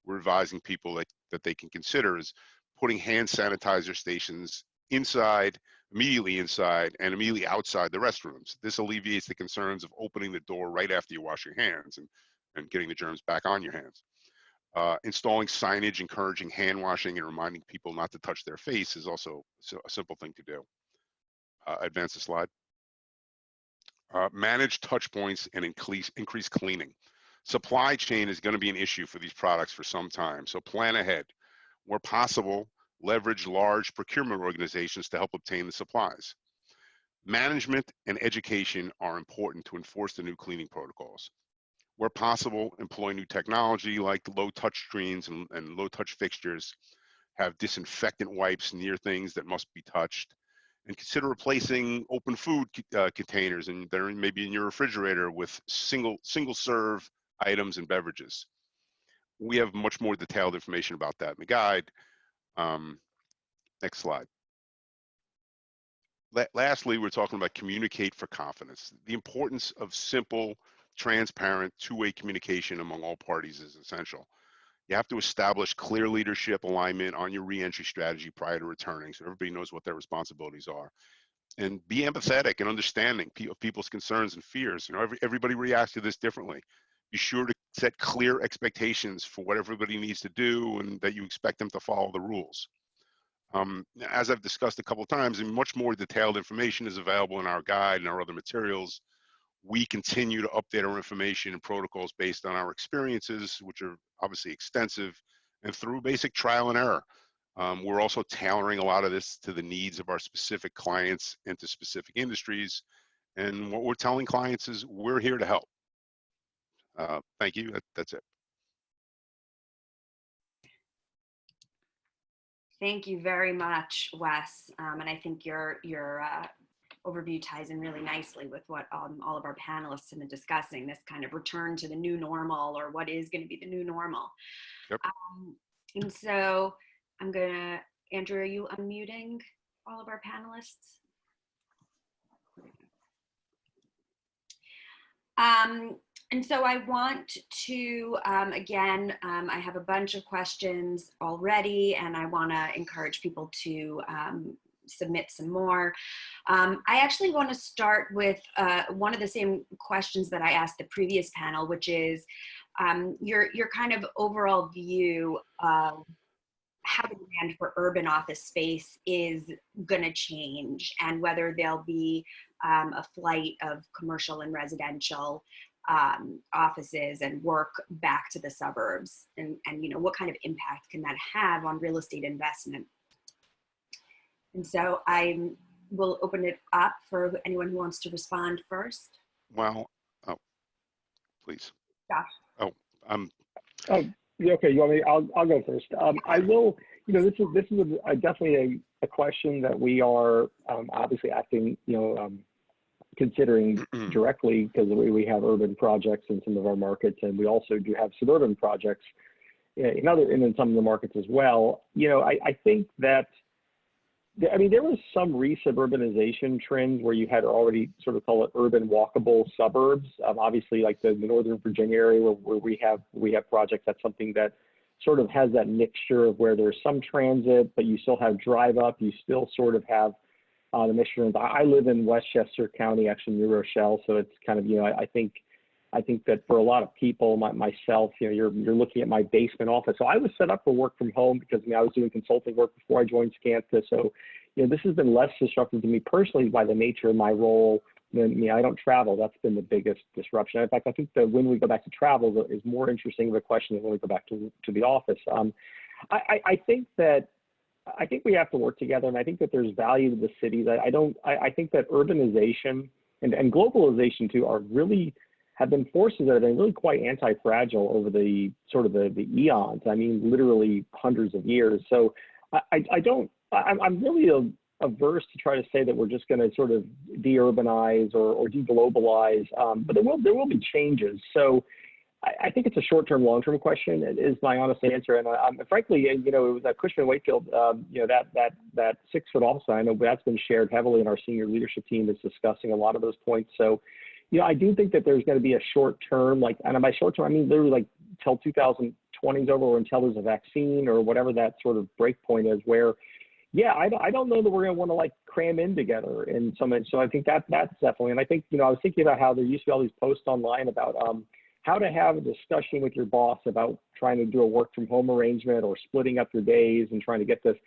we're advising people that they can consider is putting hand sanitizer stations inside, immediately inside, and immediately outside the restrooms. This alleviates the concerns of opening the door right after you wash your hands and getting the germs back on your hands. Installing signage encouraging hand washing and reminding people not to touch their face is also a simple thing to do. Advance the slide. Manage touch points and increase cleaning. Supply chain is going to be an issue for these products for some time, so plan ahead. Where possible, leverage large procurement organizations to help obtain the supplies. Management and education are important to enforce the new cleaning protocols. Where possible, employ new technology like low touch screens and low touch fixtures, have disinfectant wipes near things that must be touched, and consider replacing open food containers and they're maybe in your refrigerator with single serve items and beverages. We have much more detailed information about that in the guide. Next slide. Lastly, we're talking about communicate for confidence. The importance of simple, transparent, two-way communication among all parties is essential. You have to establish clear leadership alignment on your reentry strategy prior to returning, so everybody knows what their responsibilities are. And be empathetic and understanding of people's concerns and fears. You know, everybody reacts to this differently. Be sure to set clear expectations for what everybody needs to do and that you expect them to follow the rules. As I've discussed a couple of times, and much more detailed information is available in our guide and our other materials. We continue to update our information and protocols based on our experiences, which are obviously extensive, and through basic trial and error. We're also tailoring a lot of this to the needs of our specific clients and to specific industries. And what we're telling clients is we're here to help. Thank you. That's it. Thank you very much, Wes. And I think your overview ties in really nicely with what all of our panelists have been discussing, this kind of return to the new normal, or what is going to be the new normal. Yep. And so I'm gonna, Andrew, are you unmuting all of our panelists? And so I want to, again, I have a bunch of questions already, and I want to encourage people to submit some more. I actually want to start with one of the same questions that I asked the previous panel, which is your kind of overall view of how the demand for urban office space is going to change, and whether there'll be a flight of commercial and residential offices and work back to the suburbs, and you know, what kind of impact can that have on real estate investment. And so I will open it up for anyone who wants to respond first. Well, oh, please. Yeah. Oh, Oh, okay. You want me? I'll go first. I will. You know, this is definitely a question that we are obviously acting. Considering directly, because we have urban projects in some of our markets, and we also do have suburban projects in some of the markets as well. You know, I think that, I mean, there was some re-suburbanization trend where you had already sort of call it urban walkable suburbs. Obviously, like the Northern Virginia area where we have projects, that's something that sort of has that mixture of where there's some transit, but you still have drive up, you still sort of have the mixture. I live in Westchester County, actually New Rochelle, so it's kind of, you know, I think that for a lot of people, myself, you know, you're looking at my basement office. So I was set up for work from home because, I mean, I was doing consulting work before I joined Scanta. So, you know, this has been less disruptive to me personally by the nature of my role. I mean, I don't travel. That's been the biggest disruption. In fact, I think that when we go back to travel is more interesting of a question than when we go back to the office. I think that I think we have to work together, and I think that there's value to the cities. I think that urbanization and globalization too are really have been forces that have been really quite anti-fragile over the sort of the eons. I mean, literally hundreds of years. So I'm really averse to try to say that we're just going to sort of de-urbanize or de-globalize, but there will be changes. So I think it's a short-term, long-term question. It is my honest answer, and frankly, you know, it was at Cushman & Wakefield. You know, that 6-foot office, I know that's been shared heavily, and our senior leadership team is discussing a lot of those points. So, you know, I do think that there's going to be a short-term, like, and by short-term, I mean literally like till 2020 is over, or until there's a vaccine or whatever that sort of break point is, where, yeah, I don't know that we're going to want to like cram in together in some. So I think that's definitely, and I think, you know, I was thinking about how there used to be all these posts online about how to have a discussion with your boss about trying to do a work from home arrangement or splitting up your days and trying to get this.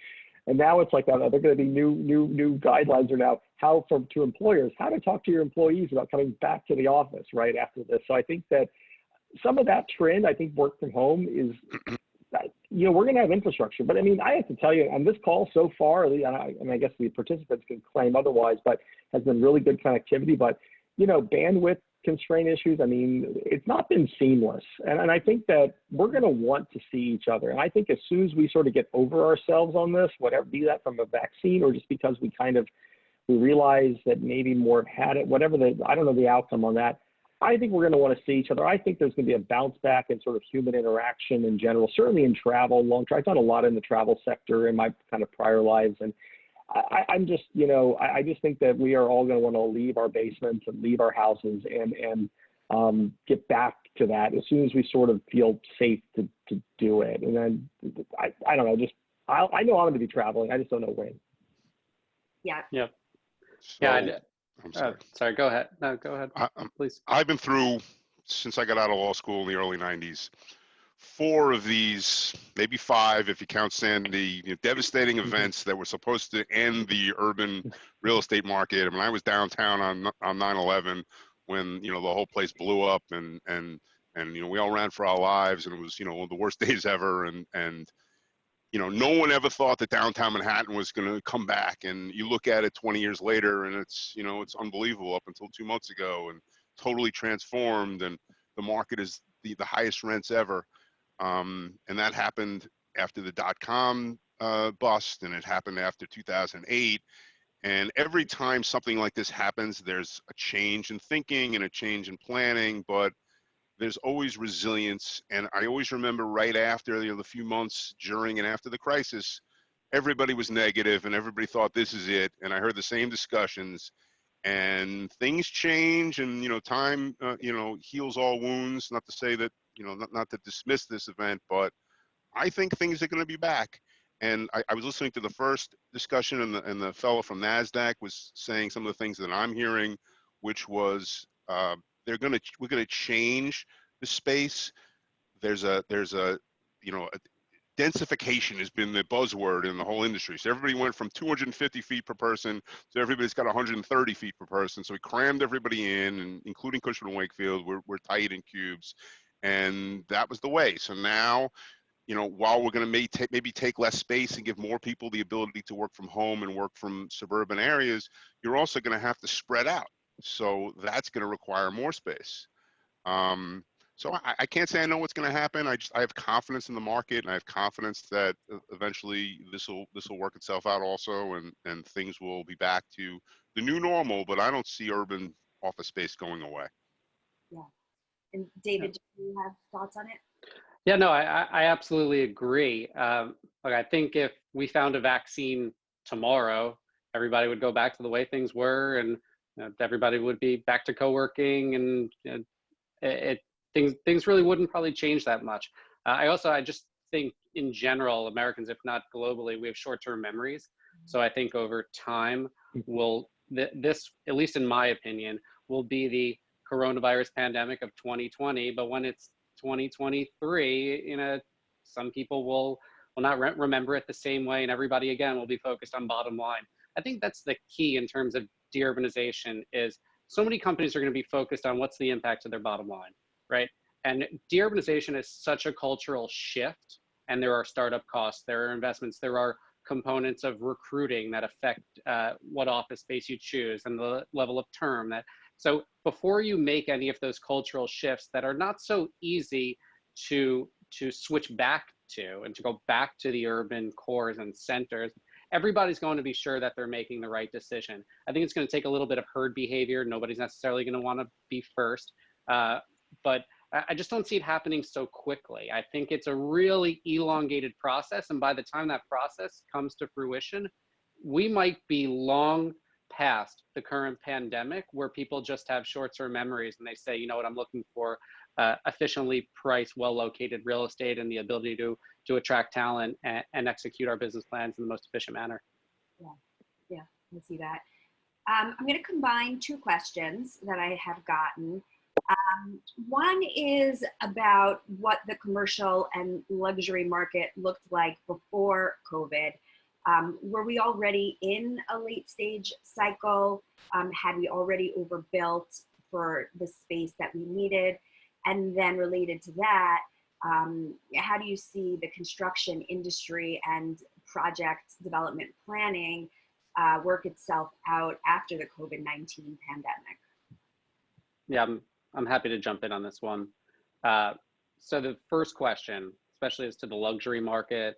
And now it's like, they're going to be new guidelines are now to employers, how to talk to your employees about coming back to the office right after this. So I think that some of that trend, I think work from home is, you know, we're going to have infrastructure, but I mean, I have to tell you on this call so far, and I guess the participants can claim otherwise, but has been really good connectivity, but, you know, bandwidth constraint issues, I mean, it's not been seamless. And I think that we're going to want to see each other. And I think as soon as we sort of get over ourselves on this, whatever, be that from a vaccine or just because we realize that maybe more have had it, whatever I don't know the outcome on that, I think we're going to want to see each other. I think there's going to be a bounce back in sort of human interaction in general, certainly in travel, I've done a lot in the travel sector in my kind of prior lives. And I'm just, you know, I just think that we are all going to want to leave our basements and leave our houses and get back to that as soon as we sort of feel safe to do it. And then I don't know, I know I'm going to be traveling. I just don't know when. Yeah. Yeah. So, Yeah. I'm sorry. Sorry. Go ahead. No, go ahead, please. I've been through, since I got out of law school in the early 90s, 4 of these, maybe 5 if you count Sandy, you know, devastating events that were supposed to end the urban real estate market. I mean, I was downtown on 9/11 when, you know, the whole place blew up and you know, we all ran for our lives, and it was, you know, one of the worst days ever. And you know, no one ever thought that downtown Manhattan was going to come back. And you look at it 20 years later, and it's, you know, it's unbelievable up until 2 months ago, and totally transformed, and the market is the highest rents ever. And that happened after the .com bust, and it happened after 2008. And every time something like this happens, there's a change in thinking and a change in planning, but there's always resilience. And I always remember right after, you know, the few months during and after the crisis, everybody was negative and everybody thought this is it. And I heard the same discussions, and things change, and, you know, time, you know, heals all wounds. Not to say that, you know, not to dismiss this event, but I think things are going to be back. And I was listening to the first discussion, and the fellow from NASDAQ was saying some of the things that I'm hearing, which was we're going to change the space. There's a you know, densification has been the buzzword in the whole industry. So everybody went from 250 feet per person to everybody's got 130 feet per person. So we crammed everybody in, and including Cushman & Wakefield, we're tight in cubes, and that was the way. So now, you know, while we're going to maybe take less space and give more people the ability to work from home and work from suburban areas, you're also going to have to spread out. So that's going to require more space. So I can't say I know what's going to happen. I have confidence in the market, and I have confidence that eventually this will work itself out also, and things will be back to the new normal. But I don't see urban office space going away. Yeah. And David, do you have thoughts on it? Yeah, no, I absolutely agree. Look, I think if we found a vaccine tomorrow, everybody would go back to the way things were, and everybody would be back to co-working, and things really wouldn't probably change that much. I just think in general, Americans, if not globally, we have short-term memories. So I think over time, this, at least in my opinion, will be the coronavirus pandemic of 2020. But when it's 2023, you know, some people will not remember it the same way, and everybody again will be focused on bottom line. I think that's the key in terms of deurbanization. Is so many companies are going to be focused on what's the impact to their bottom line, right? And deurbanization is such a cultural shift, and there are startup costs, there are investments, there are components of recruiting that affect what office space you choose and the level of term. So before you make any of those cultural shifts that are not so easy to switch back to and to go back to the urban cores and centers, everybody's going to be sure that they're making the right decision. I think it's going to take a little bit of herd behavior. Nobody's necessarily going to want to be first, but I just don't see it happening so quickly. I think it's a really elongated process, and by the time that process comes to fruition, we might be long past the current pandemic where people just have short-term memories and they say, you know what, I'm looking for efficiently priced, well-located real estate and the ability to attract talent and execute our business plans in the most efficient manner. Yeah, I see that. I'm going to combine two questions that I have gotten. One is about what the commercial and luxury market looked like before COVID. Were we already in a late stage cycle? Had we already overbuilt for the space that we needed? And then related to that, how do you see the construction industry and project development planning work itself out after the COVID-19 pandemic? Yeah, I'm happy to jump in on this one. So the first question, especially as to the luxury market,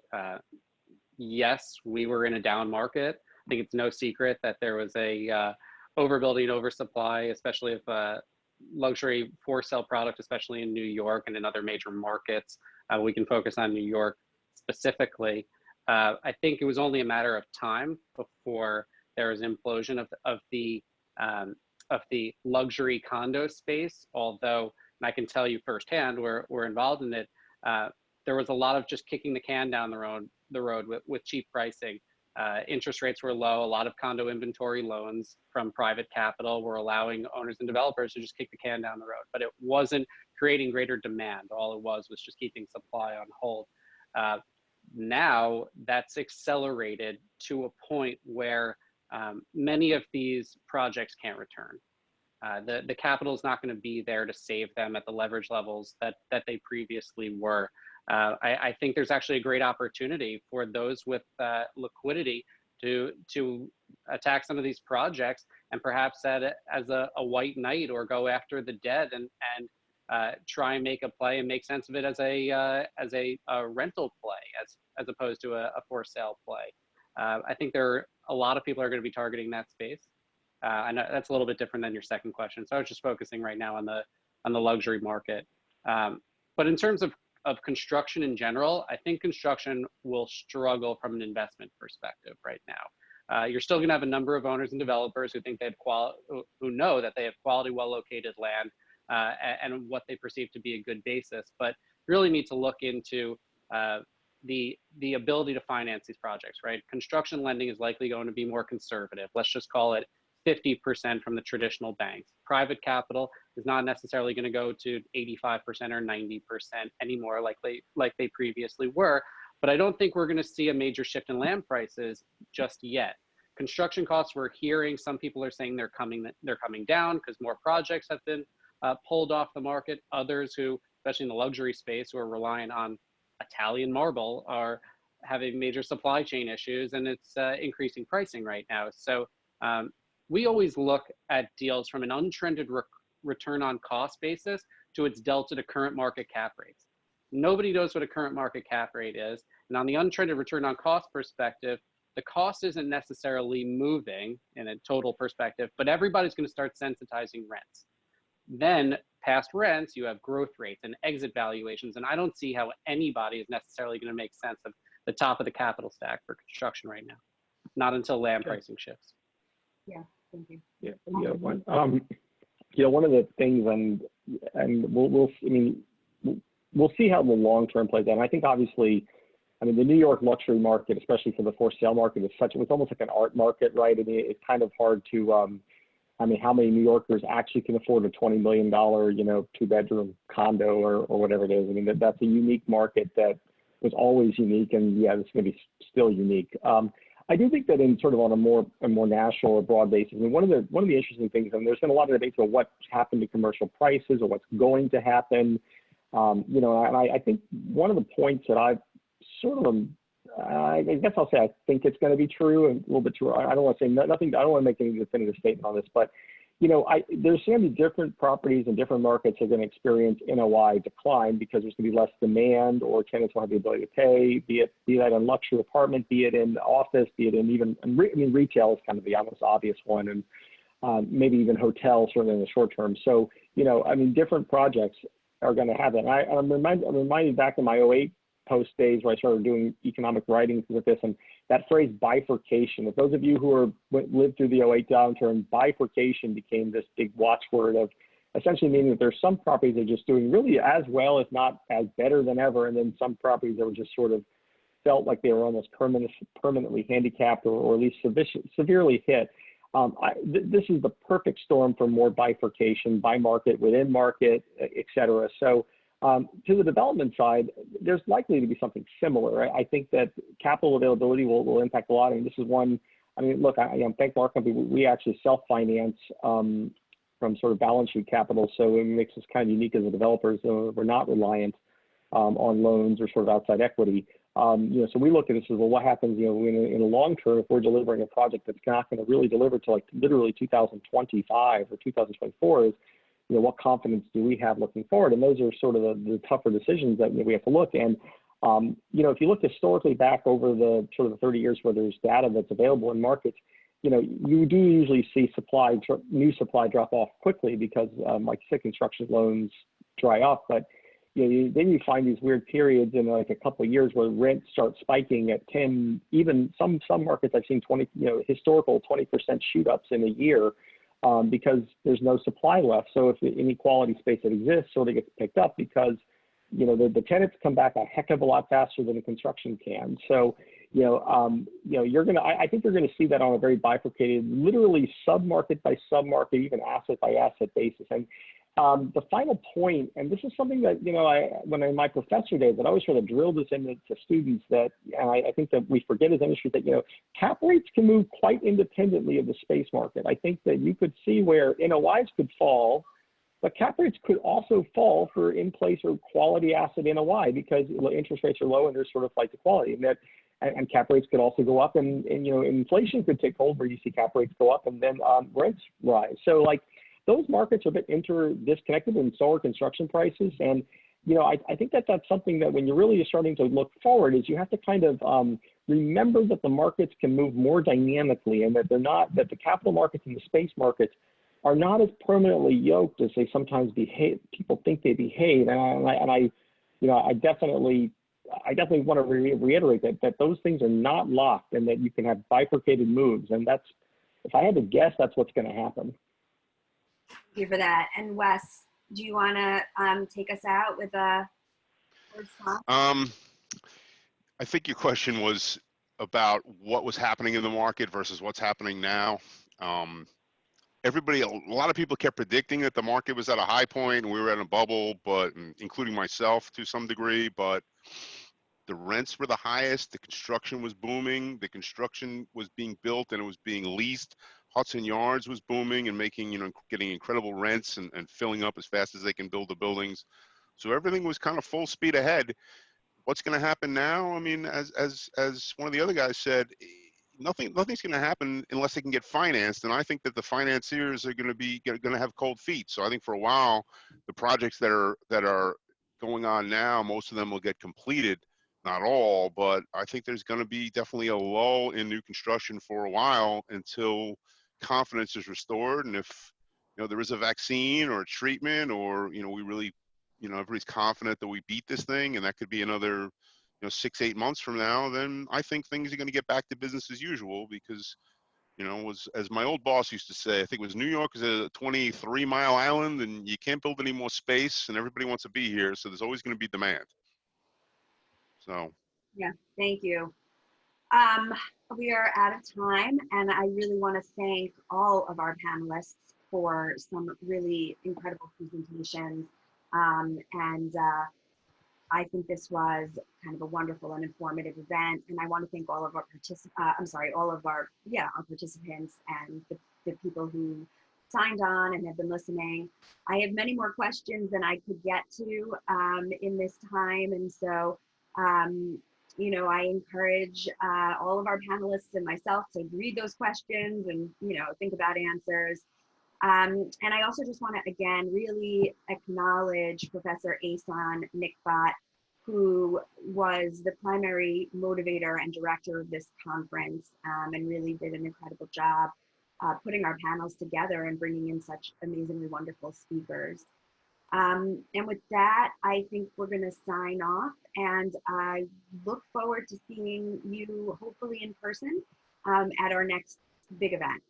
yes, we were in a down market. I think it's no secret that there was a overbuilding, oversupply, especially of luxury for sale product, especially in New York and in other major markets. We can focus on New York specifically. I think it was only a matter of time before there was implosion of the luxury condo space. Although, and I can tell you firsthand, we're involved in it. There was a lot of just kicking the can down the road with cheap pricing. Interest rates were low. A lot of condo inventory loans from private capital were allowing owners and developers to just kick the can down the road, but it wasn't creating greater demand. All it was just keeping supply on hold. Now that's accelerated to a point where many of these projects can't return. The capital is not going to be there to save them at the leverage levels that they previously were. I think there's actually a great opportunity for those with liquidity to attack some of these projects and perhaps as a white knight, or go after the dead and try and make a play and make sense of it as a rental play as opposed to a for sale play. I think a lot of people are going to be targeting that space. I know that's a little bit different than your second question. So I was just focusing right now on the luxury market. But in terms of construction in general, I think construction will struggle from an investment perspective right now. You're still going to have a number of owners and developers who think who know that they have quality, well-located land and what they perceive to be a good basis, but really need to look into the ability to finance these projects, right? Construction lending is likely going to be more conservative. Let's just call it 50% from the traditional banks. Private capital is not necessarily going to go to 85% or 90% anymore like they previously were, but I don't think we're going to see a major shift in land prices just yet. Construction costs, we're hearing some people are saying they're coming down because more projects have been pulled off the market. Others who, especially in the luxury space, who are relying on Italian marble are having major supply chain issues, and it's increasing pricing right now. So we always look at deals from an untrended return on cost basis to its delta to current market cap rates. Nobody knows what a current market cap rate is. And on the untrended return on cost perspective, the cost isn't necessarily moving in a total perspective, but everybody's going to start sensitizing rents. Then past rents, you have growth rates and exit valuations. And I don't see how anybody is necessarily going to make sense of the top of the capital stack for construction right now. Not until land pricing shifts. Yeah, thank you. One of the things, and we'll see how the long term plays out. And I think obviously, the New York luxury market, especially for the for sale market, it's almost like an art market, right? It's kind of hard to, how many New Yorkers actually can afford a $20 million, 2-bedroom condo or whatever it is? That's a unique market that was always unique, and yeah, it's going to be still unique. I do think that in sort of on a more national or broad basis, one of the interesting things, and there's been a lot of debates about what's happened to commercial prices or what's going to happen. And I think one of the points that I've sort of I guess I'll say I think it's going to be true, and a little bit true. I don't want to say nothing. I don't want to make any definitive statement on this, but there's going to be different properties and different markets are going to experience NOI decline because there's going to be less demand, or tenants won't have the ability to pay, be that in luxury apartment, be it in office, be it in even, retail is kind of the almost obvious one, and maybe even hotels certainly in the short term. So, different projects are going to have it. And I'm reminded back in my '08 post days where I started doing economic writing with this, and that phrase bifurcation. If those of you who lived through the '08 downturn, bifurcation became this big watchword of essentially meaning that there's some properties that are just doing really as well, if not as better than ever, and then some properties that were just sort of felt like they were almost permanently handicapped or at least severely hit. This is the perfect storm for more bifurcation by market, within market, et cetera. So to the development side, there's likely to be something similar. I think that capital availability will impact a lot. And this is one, look, thank our company, we actually self-finance from sort of balance sheet capital. So it makes us kind of unique as a developer. So we're not reliant on loans or sort of outside equity. So we look at this as, well, what happens, in the long term if we're delivering a project that's not going to really deliver to like literally 2025 or 2024 is, what confidence do we have looking forward? And those are sort of the tougher decisions that we have to look. And, if you look historically back over the sort of the 30 years where there's data that's available in markets, you do usually see new supply drop off quickly because like you said, construction loans dry up. But then you find these weird periods in like a couple of years where rents start spiking at 10, even some markets I've seen 20, historical 20% shoot ups in a year. Because there's no supply left. So if the inequality space that exists sort of gets picked up because, the tenants come back a heck of a lot faster than the construction can. So, I think you're going to see that on a very bifurcated, literally sub-market by sub-market, even asset by asset basis. And the final point, and this is something that, when in my professor days, I always try to drill this into students that, and I think that we forget as industry that, cap rates can move quite independently of the space market. I think that you could see where NOIs could fall, but cap rates could also fall for in-place or quality asset NOI because interest rates are low and there's sort of flight to quality. And cap rates could also go up and inflation could take hold where you see cap rates go up and then rents rise. So like, those markets are a bit disconnected and so are construction prices. And, I think that that's something that when you're really starting to look forward is you have to kind of remember that the markets can move more dynamically and that that the capital markets and the space markets are not as permanently yoked as they sometimes behave. People think they behave. And I definitely want to reiterate that those things are not locked and that you can have bifurcated moves. And that's, if I had to guess, that's what's going to happen. Thank you for that. And Wes, do you want to take us out with a first thought? I think your question was about what was happening in the market versus what's happening now. A lot of people kept predicting that the market was at a high point and we were at a bubble, but including myself to some degree, but the rents were the highest, the construction was booming, the construction was being built and it was being leased. Hudson Yards was booming and making, getting incredible rents and filling up as fast as they can build the buildings. So everything was kind of full speed ahead. What's going to happen now? As one of the other guys said, nothing's going to happen unless they can get financed. And I think that the financiers are going to have cold feet. So I think for a while, the projects that are going on now, most of them will get completed. Not all, but I think there's going to be definitely a lull in new construction for a while until confidence is restored. And if, there is a vaccine or a treatment or, we really, everybody's confident that we beat this thing and that could be another, 6-8 months from now, then I think things are going to get back to business as usual because, as my old boss used to say, I think it was New York is a 23-mile island and you can't build any more space and everybody wants to be here. So there's always going to be demand. So. Yeah, thank you. We are out of time, and I really want to thank all of our panelists for some really incredible presentations. I think this was kind of a wonderful and informative event, and I want to thank all of our participants and the people who signed on and have been listening. I have many more questions than I could get to in this time, and so You know, I encourage all of our panelists and myself to read those questions and, you know, think about answers. And I also just want to, again, really acknowledge Professor Asan Nikbat, who was the primary motivator and director of this conference, and really did an incredible job putting our panels together and bringing in such amazingly wonderful speakers. And with that, I think we're going to sign off, and I look forward to seeing you hopefully in person at our next big event.